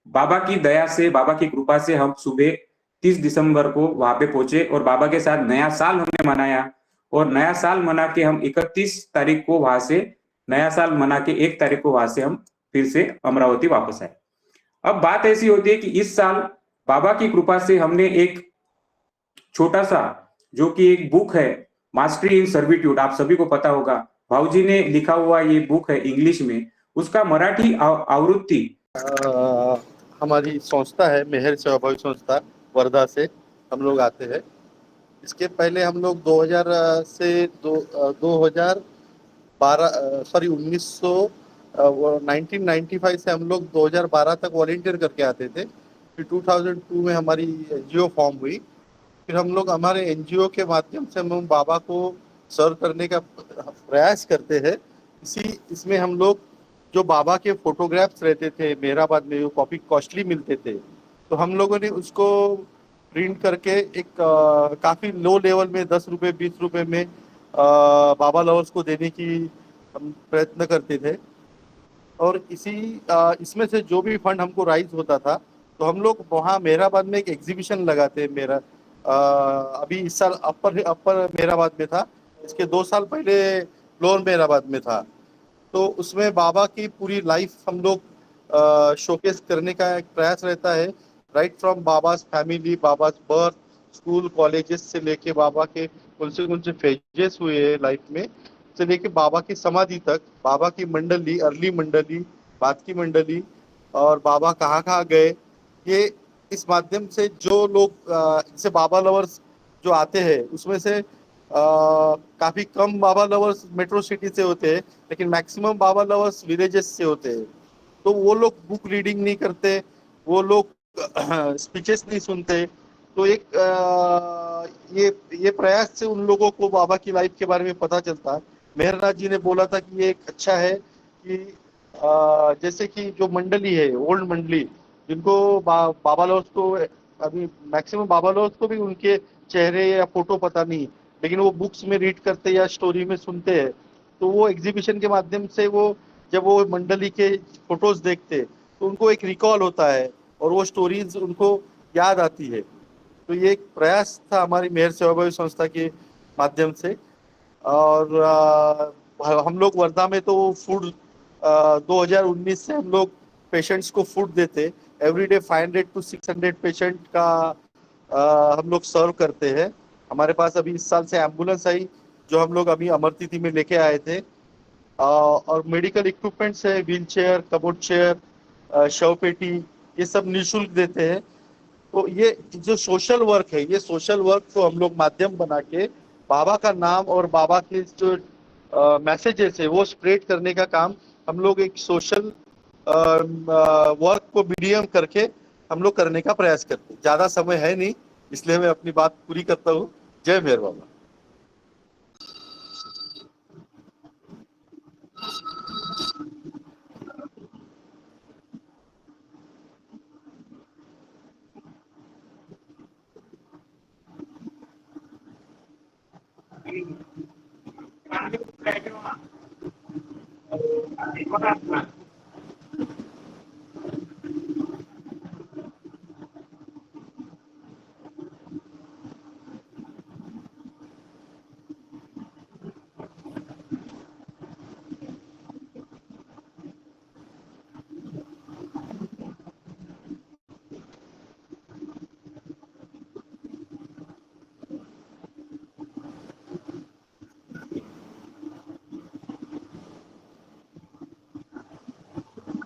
बाबा की दया से, बाबा की कृपा से हम सुबह 30 दिसंबर को वहां पे पहुंचे और बाबा के साथ नया साल हमने मनाया। और नया साल मना के हम 31 तारीख को वहां से, नया साल मना के 1 तारीख को वहां से हम फिर से अमरावती वापस आए। अब बात ऐसी होती है कि इस साल बाबा की कृपा से हमने एक छोटा सा, जो कि एक बुक है, मास्टरी इन सर्विट्यूड, आप सभी को पता होगा, भाऊजी ने लिखा हुआ ये बुक है इंग्लिश में, उसका मराठी आवृत्ति हमारी संस्था है मेहर सेवाभावी संस्था, वर्धा से हम लोग आते हैं। इसके पहले हम लोग 1912 से 1995 से हम लोग 2012 तक वॉलेंटियर करके आते थे। फिर 2002 में हमारी एनजीओ फॉर्म हुई। फिर हम लोग हमारे एनजीओ के माध्यम से हम बाबा को सर्व करने का प्रयास करते हैं। इसमें हम लोग जो बाबा के फोटोग्राफ्स रहते थे मेहराबाद में, वो काफ़ी कॉस्टली मिलते थे, तो हम लोगों ने उसको प्रिंट करके एक काफ़ी लो लेवल में 10 रुपये 20 रुपये में बाबा लवर्स को देने की हम प्रयत्न करते थे। और इसमें से जो भी फंड हमको राइज होता था, तो हम लोग वहाँ मेहराबाद में एक एग्जीबिशन लगाते हैं। अभी इस साल अपर मेहराबाद में था, इसके 2 साल पहले लोअर मेहराबाद में था। तो उसमें बाबा की पूरी लाइफ हम लोग शोकेस करने का एक प्रयास रहता है, राइट फ्रॉम बाबास फैमिली, बाबास बर्थ, स्कूल कॉलेजेस से लेके बाबा के कौन से फेजेस हुए लाइफ में, से लेके बाबा की समाधि तक, बाबा की मंडली, अर्ली मंडली, बाद की मंडली, और बाबा कहाँ गए, ये इस माध्यम से जो लोग जैसे बाबा लवर्स जो आते हैं, उसमें से काफ़ी कम बाबा लवर्स मेट्रो सिटी से होते हैं, लेकिन मैक्सिमम बाबा लवर्स विलेजेस से होते हैं। तो वो लोग बुक रीडिंग नहीं करते, वो लोग स्पीचेस नहीं सुनते। तो एक ये प्रयास से उन लोगों को बाबा की लाइफ के बारे में पता चलता है। मेहरनाथ जी ने बोला था कि ये एक अच्छा है कि जैसे कि जो मंडली है, ओल्ड मंडली, जिनको बाबा लवर्स को अभी मैक्सिमम बाबा लवर्स को भी उनके चेहरे या फोटो पता नहीं, लेकिन वो बुक्स में रीड करते या स्टोरी में सुनते हैं। तो वो एग्जीबिशन के माध्यम से वो जब वो मंडली के फोटोज देखते तो उनको एक रिकॉल होता है और वो स्टोरीज उनको याद आती है। तो ये एक प्रयास था हमारी मेहर सेवाभावी संस्था के माध्यम से। और हम लोग वर्धा में तो फूड 2019 से हम लोग पेशेंट्स को फूड देते, एवरीडे 500 to 600 पेशेंट का हम लोग सर्व करते हैं। हमारे पास अभी इस साल से एम्बुलेंस आई जो हम लोग अभी अमर तिथि में लेके आए थे, और मेडिकल इक्विपमेंट्स है, व्हील चेयर, कबोर्ड चेयर, शव पेटी, ये सब निःशुल्क देते हैं। तो ये जो सोशल वर्क है, ये सोशल वर्क को हम लोग माध्यम बना के बाबा का नाम और बाबा के जो मैसेजेस है वो स्प्रेड करने का काम हम लोग एक सोशल वर्क को मीडियम करके हम लोग करने का प्रयास करते हैं। ज्यादा समय है नहीं, इसलिए मैं अपनी बात पूरी करता हूँ। जय मेहर बाबा।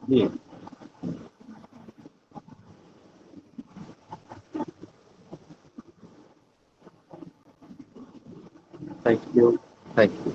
जी, थैंक यू, थैंक यू।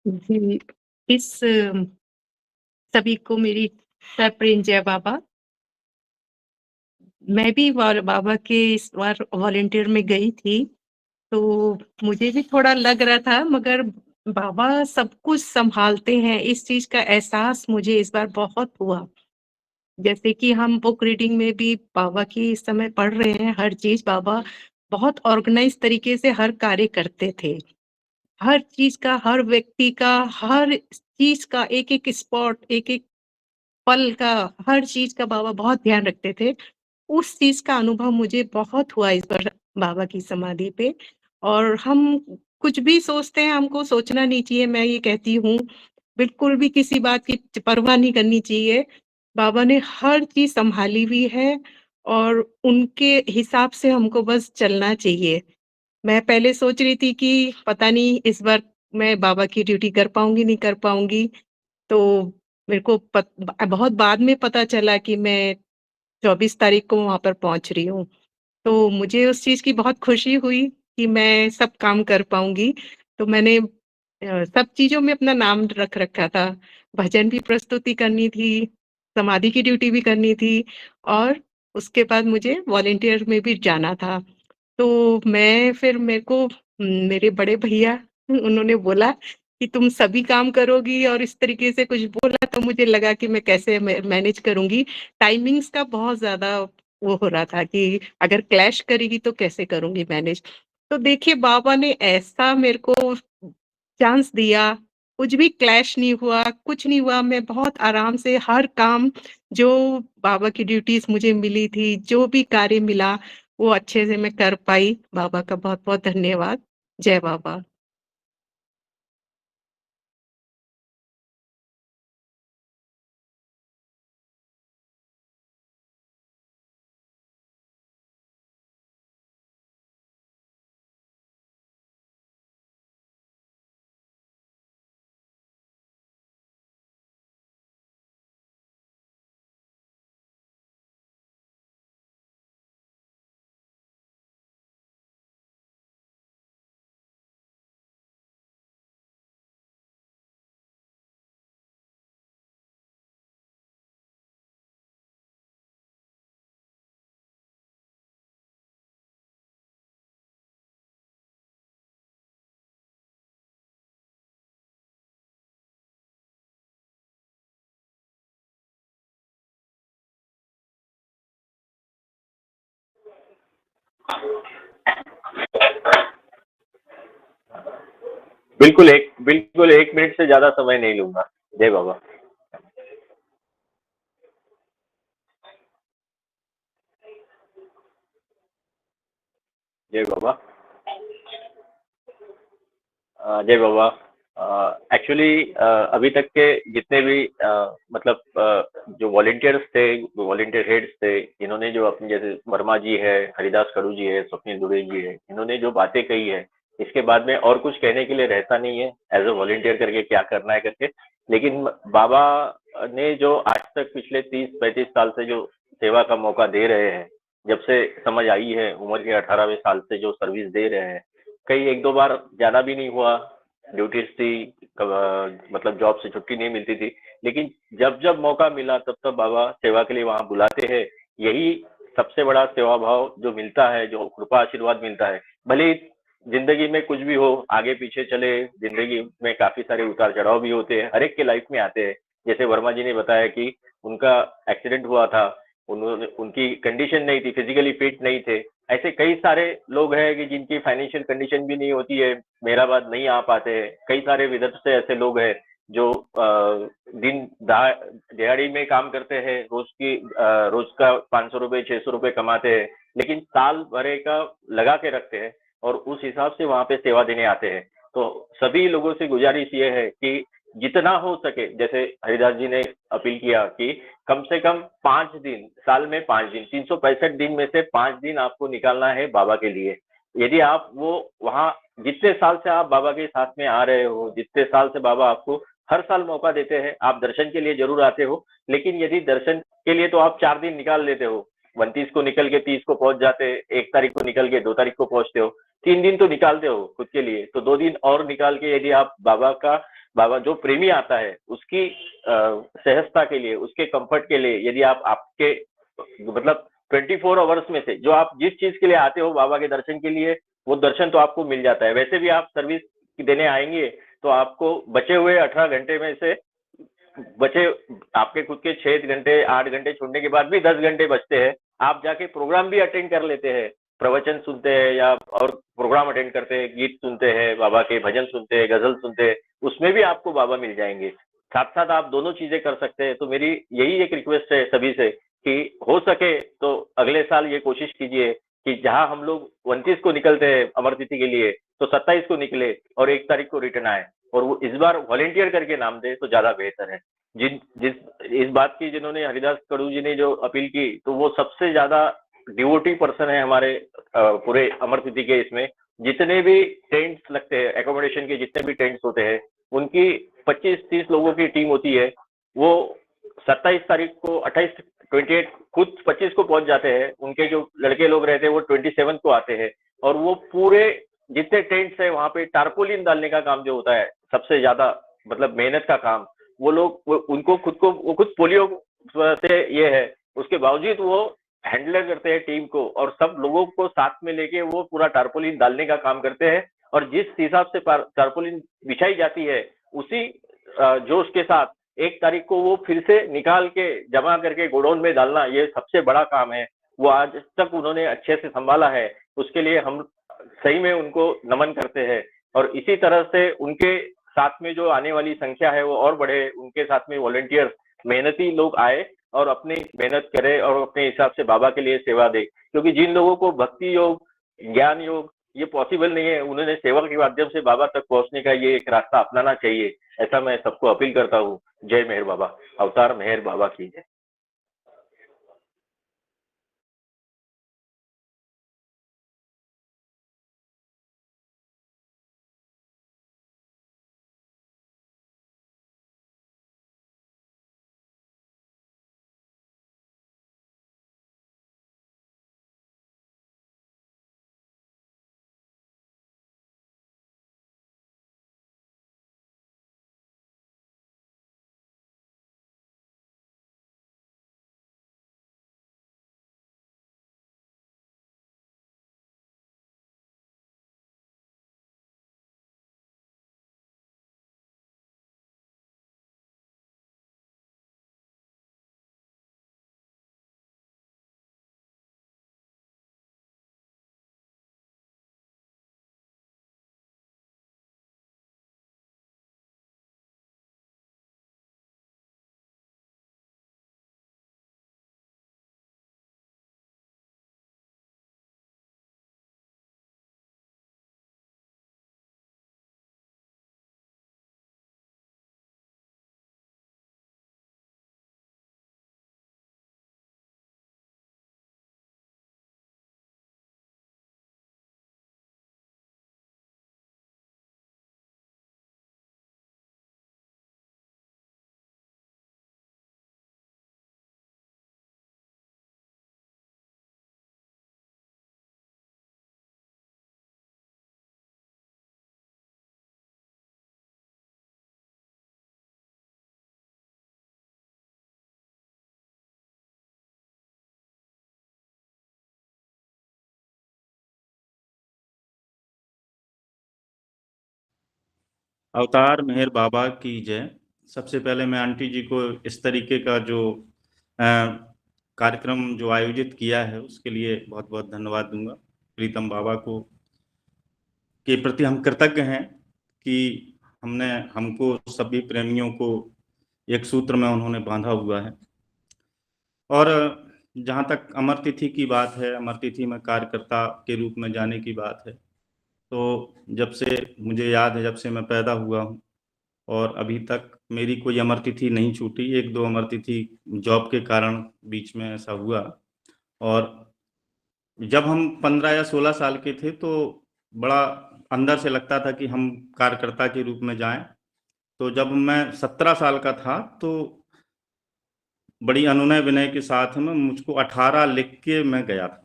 जी, इस सभी को मेरी प्रेम जय बाबा। मैं भी बाबा के इस बार वॉलंटियर में गई थी, तो मुझे भी थोड़ा लग रहा था, मगर बाबा सब कुछ सँभालते हैं, इस चीज़ का एहसास मुझे इस बार बहुत हुआ। जैसे कि हम बुक रीडिंग में भी बाबा की इस समय पढ़ रहे हैं, हर चीज़ बाबा बहुत ऑर्गनाइज़ तरीके से हर कार्य करते थे। हर चीज़ का, हर व्यक्ति का, हर चीज़ का एक-एक स्पॉट, एक-एक पल का, हर चीज़ का बाबा बहुत ध्यान रखते थे। उस चीज़ का अनुभव मुझे बहुत हुआ इस बार बाबा की समाधि पे। और हम कुछ भी सोचते हैं, हमको सोचना नहीं चाहिए, मैं ये कहती हूँ, बिल्कुल भी किसी बात की परवाह नहीं करनी चाहिए। बाबा ने हर चीज़ सँभाली हुई है और उनके हिसाब से हमको बस चलना चाहिए। मैं पहले सोच रही थी कि पता नहीं इस बार मैं बाबा की ड्यूटी कर पाऊँगी, नहीं कर पाऊँगी। तो मेरे को बहुत बाद में पता चला कि मैं 24 तारीख को वहाँ पर पहुँच रही हूँ। तो मुझे उस चीज़ की बहुत खुशी हुई कि मैं सब काम कर पाऊँगी। तो मैंने सब चीज़ों में अपना नाम रख रखा था। भजन भी प्रस्तुति करनी थी, समाधि की ड्यूटी भी करनी थी और उसके बाद मुझे वॉलंटियर में भी जाना था। तो मैं फिर मेरे को मेरे बड़े भैया उन्होंने बोला कि तुम सभी काम करोगी और इस तरीके से कुछ बोला, तो मुझे लगा कि मैं कैसे मैनेज करूँगी। टाइमिंग्स का बहुत ज़्यादा वो हो रहा था कि अगर क्लैश करेगी तो कैसे करूँगी मैनेज। तो देखिए बाबा ने ऐसा मेरे को चांस दिया, कुछ भी क्लैश नहीं हुआ, कुछ नहीं हुआ, मैं बहुत आराम से हर काम जो बाबा की ड्यूटीज़ मुझे मिली थी, जो भी कार्य मिला, वो अच्छे से मैं कर पाई। बाबा का बहुत-बहुत धन्यवाद। जय बाबा। बिल्कुल 1 मिनट से ज्यादा समय नहीं लूंगा। जय बाबा। जय बाबा। जय बाबा। एक्चुअली अभी तक के जितने भी मतलब जो वॉलेंटियर्स थे, वॉलेंटियर हेड्स थे, इन्होंने जो अपने जैसे वर्मा जी है, हरिदास कड़ू जी है, स्वप्निल दुबे जी है, इन्होंने जो बातें कही है, इसके बाद में और कुछ कहने के लिए रहता नहीं है एज अ वॉलेंटियर करके क्या करना है करके। लेकिन बाबा ने जो आज तक पिछले 30-35 साल से जो सेवा का मौका दे रहे हैं, जब से समझ आई है, उम्र के 18वें साल से जो सर्विस दे रहे हैं, कई 1-2 बार ज्यादा भी नहीं हुआ, ड्यूटीज थी, मतलब जॉब से छुट्टी नहीं मिलती थी, लेकिन जब जब मौका मिला तब तब बाबा सेवा के लिए वहां बुलाते हैं। यही सबसे बड़ा सेवा भाव जो मिलता है, जो कृपा आशीर्वाद मिलता है। भले ही जिंदगी में कुछ भी हो, आगे पीछे चले, जिंदगी में काफी सारे उतार चढ़ाव भी होते हैं, हर एक के लाइफ में आते हैं। जैसे वर्मा जी ने बताया कि उनका एक्सीडेंट हुआ था, उन्होंने उनकी कंडीशन नहीं थी, फिजिकली फिट नहीं थे। ऐसे कई सारे लोग हैं कि जिनकी फाइनेंशियल कंडीशन भी नहीं होती है, मेहराबाद नहीं आ पाते हैं। कई सारे विदर्भ से ऐसे लोग हैं जो दिन दिहाड़ी में काम करते हैं, रोज का 500 रुपए 600 रुपए कमाते हैं, लेकिन साल भरे का लगा के रखते हैं और उस हिसाब से वहां पे सेवा देने आते हैं। तो सभी लोगों से गुजारिश ये है कि जितना हो सके, जैसे हरिदास जी ने अपील किया कि कम से कम 5 दिन, साल में 5 दिन, 365 दिन में से 5 दिन आपको निकालना है बाबा के लिए। यदि आप वो वहां जितने साल से आप बाबा के साथ में आ रहे हो, जितने साल से बाबा आपको हर साल मौका देते हैं, आप दर्शन के लिए जरूर आते हो, लेकिन यदि दर्शन के लिए तो आप 4 दिन निकाल लेते हो, 29 को निकल के 30 को पहुंच जाते, 1 तारीख को निकल के 2 तारीख को पहुंचते हो, 3 दिन तो निकालते हो खुद के लिए, तो 2 दिन और निकाल के यदि आप बाबा जो प्रेमी आता है उसकी सहजता के लिए, उसके कंफर्ट के लिए, यदि आप आपके मतलब 24 आवर्स में से जो आप जिस चीज के लिए आते हो बाबा के दर्शन के लिए, वो दर्शन तो आपको मिल जाता है। वैसे भी आप सर्विस देने आएंगे तो आपको बचे हुए 18 घंटे में से बचे आपके खुद के 6 घंटे 8 घंटे छोड़ने के बाद भी 10 घंटे बचते हैं, आप जाके प्रोग्राम भी अटेंड कर लेते हैं, प्रवचन सुनते हैं या और प्रोग्राम अटेंड करते हैं, गीत सुनते हैं, बाबा के भजन सुनते हैं, गजल सुनते हैं, उसमें भी आपको बाबा मिल जाएंगे। साथ साथ आप दोनों चीजें कर सकते हैं। तो मेरी यही एक रिक्वेस्ट है सभी से कि हो सके तो अगले साल ये कोशिश कीजिए कि जहां हम लोग 29 को निकलते हैं अमर तिथि के लिए, तो 27 को निकले और 1 तारीख को रिटर्न आए, और वो इस बार वॉलेंटियर करके नाम दे तो ज्यादा बेहतर है। इस बात की जिन्होंने हरिदास कड़ू जी ने जो अपील की, तो वो सबसे ज्यादा डिवोटी पर्सन है हमारे पूरे अमर तिथि के। इसमें जितने भी टेंट्स लगते हैं, एकोमोडेशन के जितने भी टेंट्स होते हैं, उनकी 25-30 लोगों की टीम होती है। वो 27 तारीख को 28 खुद 25 को पहुंच जाते हैं, उनके जो लड़के लोग रहते हैं वो 27 को आते हैं, और वो पूरे जितने टेंट्स है वहां पे टारपोलिन डालने का काम जो होता है, सबसे ज्यादा मतलब मेहनत का काम, वो लोग उनको वो खुद पोलियो से ये है, उसके बावजूद वो हैंडलर करते हैं टीम को, और सब लोगों को साथ में लेके वो पूरा टारपोलिन डालने का काम करते हैं। और जिस हिसाब से टारपोलिन बिछाई जाती है, उसी जोश के साथ 1 तारीख को वो फिर से निकाल के जमा करके गोडाउन में डालना, ये सबसे बड़ा काम है। वो आज तक उन्होंने अच्छे से संभाला है, उसके लिए हम सही में उनको नमन करते हैं। और इसी तरह से उनके साथ में जो आने वाली संख्या है वो और बढ़े, उनके साथ में वॉलंटियर्स, मेहनती लोग आए और अपनी मेहनत करे और अपने हिसाब से बाबा के लिए सेवा दे। क्योंकि जिन लोगों को भक्ति योग, ज्ञान योग ये पॉसिबल नहीं है, उन्होंने सेवा के माध्यम से बाबा तक पहुंचने का ये एक रास्ता अपनाना चाहिए, ऐसा मैं सबको अपील करता हूँ। जय मेहर बाबा, अवतार मेहर बाबा की जय। अवतार मेहर बाबा की जय। सबसे पहले मैं आंटी जी को इस तरीके का जो कार्यक्रम जो आयोजित किया है उसके लिए बहुत बहुत धन्यवाद दूंगा। प्रीतम बाबा को के प्रति हम कृतज्ञ हैं कि हमको सभी प्रेमियों को एक सूत्र में उन्होंने बांधा हुआ है। और जहाँ तक अमर तिथि की बात है, अमर तिथि में कार्यकर्ता के रूप में जाने की बात है, तो जब से मुझे याद है, जब से मैं पैदा हुआ हूँ और अभी तक मेरी कोई अमर तिथि नहीं छूटी। 1-2 अमर तिथि जॉब के कारण बीच में ऐसा हुआ। और जब हम 15 या 16 साल के थे तो बड़ा अंदर से लगता था कि हम कार्यकर्ता के रूप में जाएं। तो जब मैं 17 साल का था तो बड़ी अनुनय विनय के साथ में मुझको 18 लिख के मैं गया था।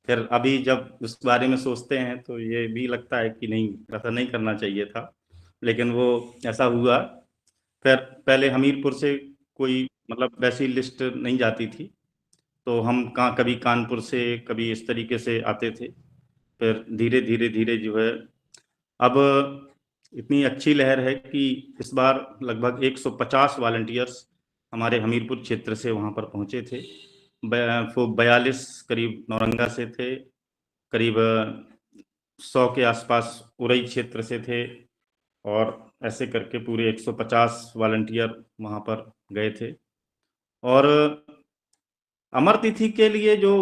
फिर अभी जब उस बारे में सोचते हैं तो ये भी लगता है कि नहीं, ऐसा नहीं करना चाहिए था, लेकिन वो ऐसा हुआ। फिर पहले हमीरपुर से कोई मतलब वैसी लिस्ट नहीं जाती थी, तो हम कभी कानपुर से, कभी इस तरीके से आते थे। फिर धीरे धीरे धीरे जो है अब इतनी अच्छी लहर है कि इस बार लगभग 150 वॉलंटियर्स हमारे हमीरपुर क्षेत्र से वहाँ पर पहुँचे थे। 42 करीब नौरंगा से थे, करीब 100 के आसपास उरई क्षेत्र से थे, और ऐसे करके पूरे 150 वॉलंटियर वहाँ पर गए थे। और अमर तिथि के लिए जो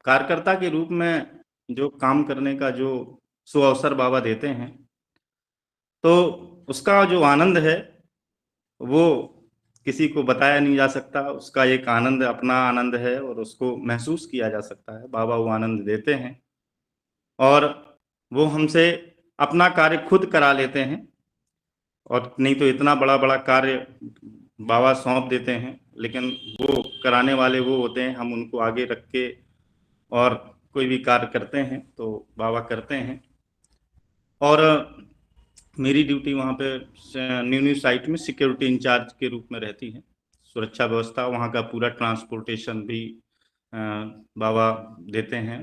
कार्यकर्ता के रूप में जो काम करने का जो सुअवसर बाबा देते हैं, तो उसका जो आनंद है वो किसी को बताया नहीं जा सकता। उसका एक आनंद अपना आनंद है और उसको महसूस किया जा सकता है। बाबा वो आनंद देते हैं और वो हमसे अपना कार्य खुद करा लेते हैं, और नहीं तो इतना बड़ा बड़ा कार्य बाबा सौंप देते हैं, लेकिन वो कराने वाले वो होते हैं। हम उनको आगे रख के और कोई भी कार्य करते हैं तो बाबा करते हैं। और मेरी ड्यूटी वहाँ पे न्यू साइट में सिक्योरिटी इंचार्ज के रूप में रहती है। सुरक्षा व्यवस्था, वहाँ का पूरा ट्रांसपोर्टेशन भी बाबा देते हैं।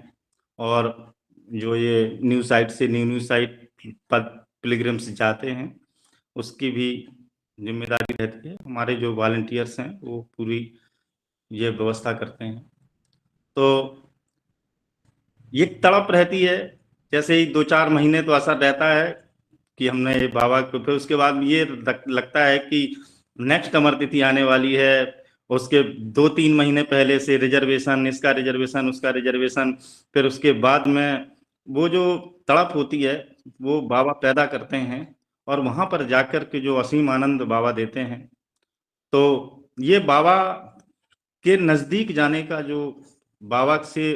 और जो ये न्यू साइट से न्यू साइट पर पिलग्रिम्स जाते हैं उसकी भी जिम्मेदारी रहती है। हमारे जो वॉलंटियर्स हैं वो पूरी ये व्यवस्था करते हैं। तो ये तड़प रहती है, जैसे ही 2-4 महीने तो असर रहता है कि हमने ये बाबा को, फिर उसके बाद ये लगता है कि नेक्स्ट अमर तिथि आने वाली है, उसके 2-3 महीने पहले से रिजर्वेशन, इसका रिजर्वेशन, उसका रिजर्वेशन, फिर उसके बाद में वो जो तड़प होती है वो बाबा पैदा करते हैं और वहां पर जाकर के जो असीम आनंद बाबा देते हैं। तो ये बाबा के नजदीक जाने का, जो बाबा से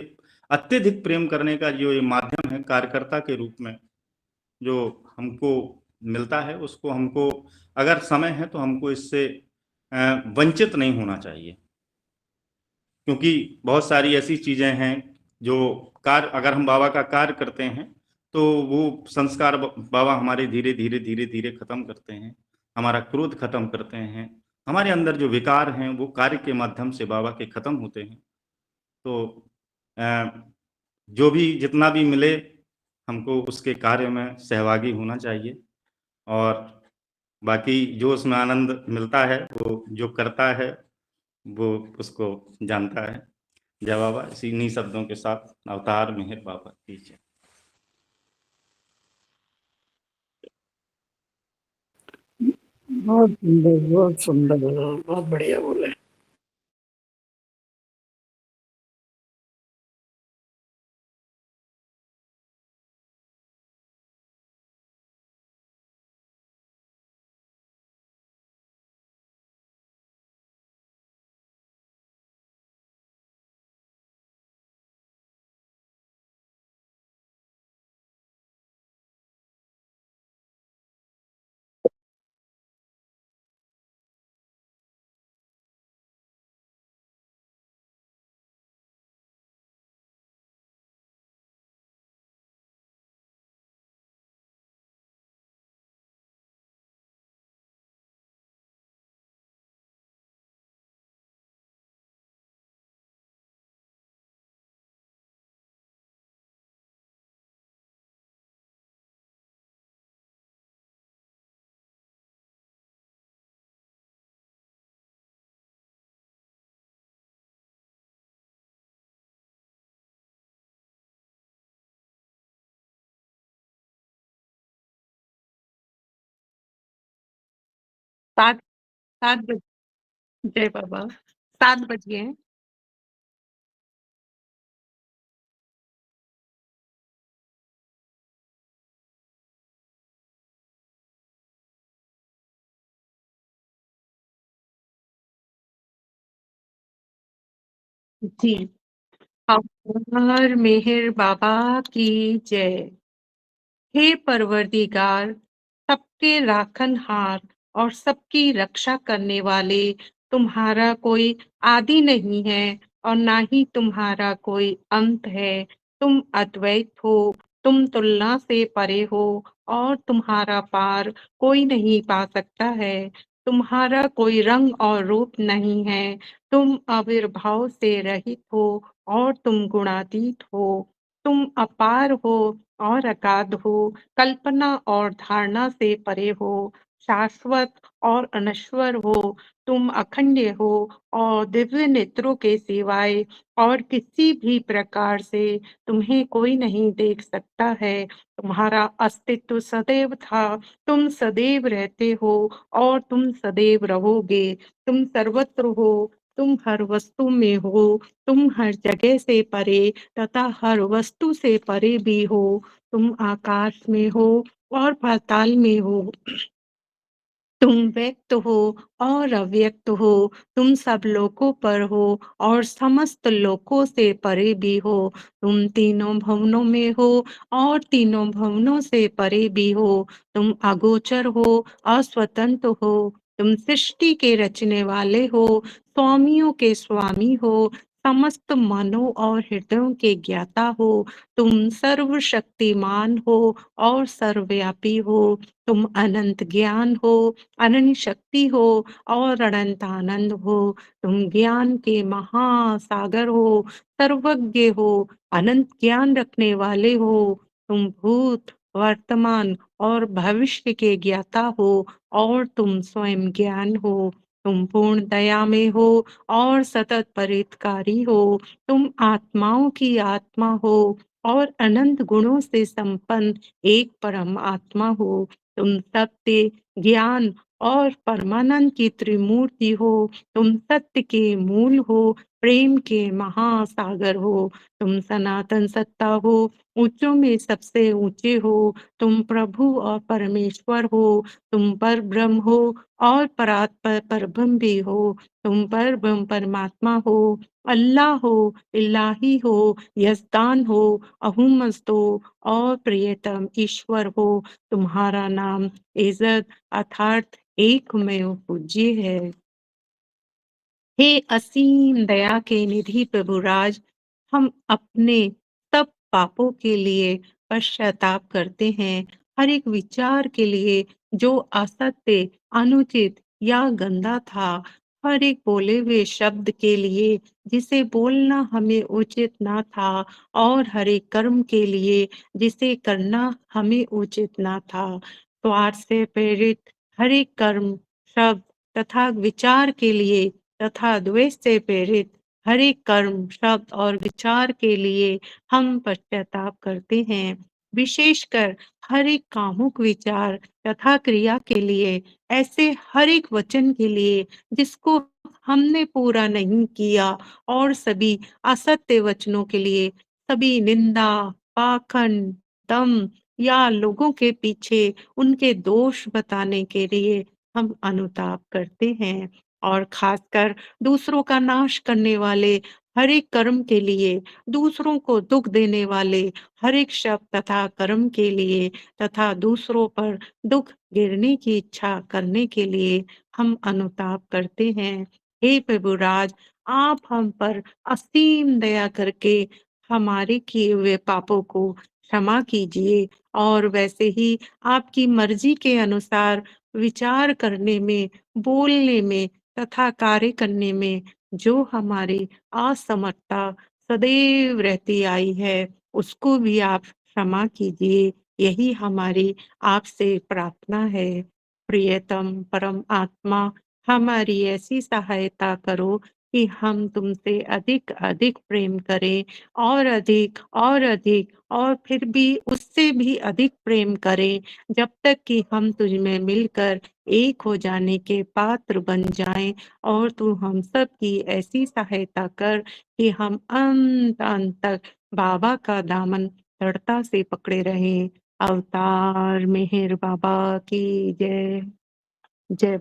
अत्यधिक प्रेम करने का जो ये माध्यम है कार्यकर्ता के रूप में जो हमको मिलता है, उसको हमको अगर समय है तो हमको इससे वंचित नहीं होना चाहिए। क्योंकि बहुत सारी ऐसी चीजें हैं जो कार्य, अगर हम बाबा का कार्य करते हैं तो वो संस्कार बाबा हमारे धीरे धीरे धीरे धीरे खत्म करते हैं, हमारा क्रोध खत्म करते हैं, हमारे अंदर जो विकार हैं वो कार्य के माध्यम से बाबा के खत्म होते हैं। तो जो भी जितना भी मिले हमको उसके कार्य में सहभागी होना चाहिए, और बाकी जो उसमें आनंद मिलता है वो जो करता है वो उसको जानता है। जय बाबा। इन्हीं शब्दों के साथ अवतार मेहर बाबा की जय। बहुत सुंदर, बहुत बढ़िया बोले। सात 7 बज जय बाबा। 7 बज गए हैं। जी। अवतार मेहर बाबा की जय। हे परवरदिगार, सबके राखनहार और सबकी रक्षा करने वाले, तुम्हारा कोई आदि नहीं है और ना ही तुम्हारा कोई अंत है। तुम अद्वैत हो, तुम तुलना से परे हो और तुम्हारा पार कोई नहीं पा सकता है। तुम्हारा कोई रंग और रूप नहीं है। तुम आविर्भाव से रहित हो और तुम गुणातीत हो। तुम अपार हो और अगाध हो, कल्पना और धारणा से परे हो, शाश्वत और अनश्वर हो। तुम अखंड हो और दिव्य नेत्रों के सिवाय और किसी भी प्रकार से तुम्हें कोई नहीं देख सकता है। तुम्हारा अस्तित्व सदैव था, तुम सदैव रहते हो और तुम सदैव रहोगे। तुम सर्वत्र हो, तुम हर वस्तु में हो, तुम हर जगह से परे तथा हर वस्तु से परे भी हो। तुम आकाश में हो और पाताल में हो। तुम व्यक्त हो और अव्यक्त हो। तुम सब लोकों पर हो और समस्त लोकों से परे भी हो। तुम तीनों भवनों में हो और तीनों भवनों से परे भी हो। तुम अगोचर हो, अस्वतंत्र हो। तुम सृष्टि के रचने वाले हो, स्वामियों के स्वामी हो, समस्त मनों और हृदयों के ज्ञाता हो। तुम सर्वशक्तिमान हो और सर्वव्यापी हो। तुम अनंत ज्ञान हो, अनंत शक्ति हो और अनंत आनंद हो। तुम ज्ञान के महासागर हो, सर्वज्ञ हो, अनंत ज्ञान रखने वाले हो। तुम भूत, वर्तमान और भविष्य के ज्ञाता हो और तुम स्वयं ज्ञान हो। तुम पूर्ण दया में हो और सतत परितकारी हो। तुम आत्माओं की आत्मा हो और अनंत गुणों से संपन्न एक परम आत्मा हो। तुम सत्य, ज्ञान और परमानंद की त्रिमूर्ति हो। तुम सत्य के मूल हो, प्रेम के महासागर हो। तुम सनातन सत्ता हो, ऊंचों में सबसे ऊंचे हो। तुम प्रभु और परमेश्वर हो। तुम पर ब्रह्म हो और परब्रह्म भी हो। तुम पर ब्रह्म परमात्मा हो, अल्लाह हो, इलाही हो, यजदान हो, अहुमस्त हो और प्रियतम ईश्वर हो। तुम्हारा नाम इज्जत अर्थात एकमेव पूज्य है। हे असीम दया के निधि प्रभुराज, हम अपने सब पापों के लिए पश्चाताप करते हैं। हर एक विचार के लिए जो असत्य, अनुचित या गंदा था, हर एक बोले हुए शब्द के लिए जिसे बोलना हमें उचित ना था, और हर एक कर्म के लिए जिसे करना हमें उचित ना था। स्वार्थ से प्रेरित हर एक कर्म, शब्द तथा विचार के लिए तथा द्वेष से प्रेरित हर एक कर्म, शब्द और विचार के लिए हम पश्चाताप करते हैं। विशेषकर हर एक कामुक विचार तथा क्रिया के लिए, ऐसे हर एक वचन के लिए जिसको हमने पूरा नहीं किया, और सभी असत्य वचनों के लिए, सभी निंदा, पाखंड, दम या लोगों के पीछे उनके दोष बताने के लिए हम अनुताप करते हैं। और खासकर दूसरों का नाश करने वाले हर एक कर्म के लिए, दूसरों को दुख देने वाले हर एक शब्द तथा कर्म के लिए, तथा दूसरों पर दुख गिरने की इच्छा करने के लिए हम अनुताप करते हैं। हे प्रभुराज, आप हम पर असीम दया करके हमारे किए हुए पापों को क्षमा कीजिए, और वैसे ही आपकी मर्जी के अनुसार विचार करने में, बोलने में तथा कार्य करने में जो हमारी असमर्थता सदैव रहती आई है, उसको भी आप क्षमा कीजिए। यही हमारी आपसे प्रार्थना है। प्रियतम परम आत्मा, हमारी ऐसी सहायता करो कि हम तुमसे अधिक अधिक प्रेम करें, और अधिक और अधिक, और फिर भी उससे भी अधिक प्रेम करें, जब तक कि हम तुझ में मिलकर एक हो जाने के पात्र बन जाएं। और तू हम सब की ऐसी सहायता कर कि हम अंत अंत तक बाबा का दामन दृढ़ता से पकड़े रहें। अवतार मेहर बाबा की जय। जय।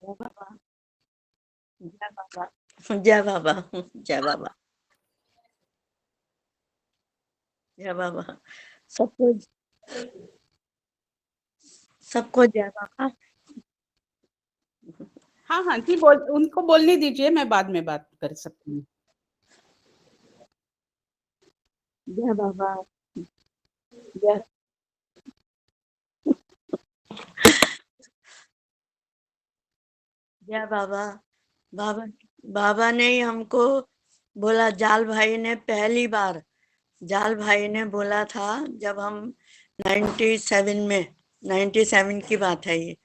जय बाबा। जय बाबा। जय बाबा। जय बाबा। जय बाबा। सबको सबको जय बाबा। हाँ हाँ जी, उनको बोलने दीजिए, मैं बाद में बात कर सकती हूँ। जय बाबा। जय जय बाबा। बाबा बाबा ने ही हमको बोला, जाल भाई ने पहली बार, जाल भाई ने बोला था जब हम 97 में, 97 की बात है ये,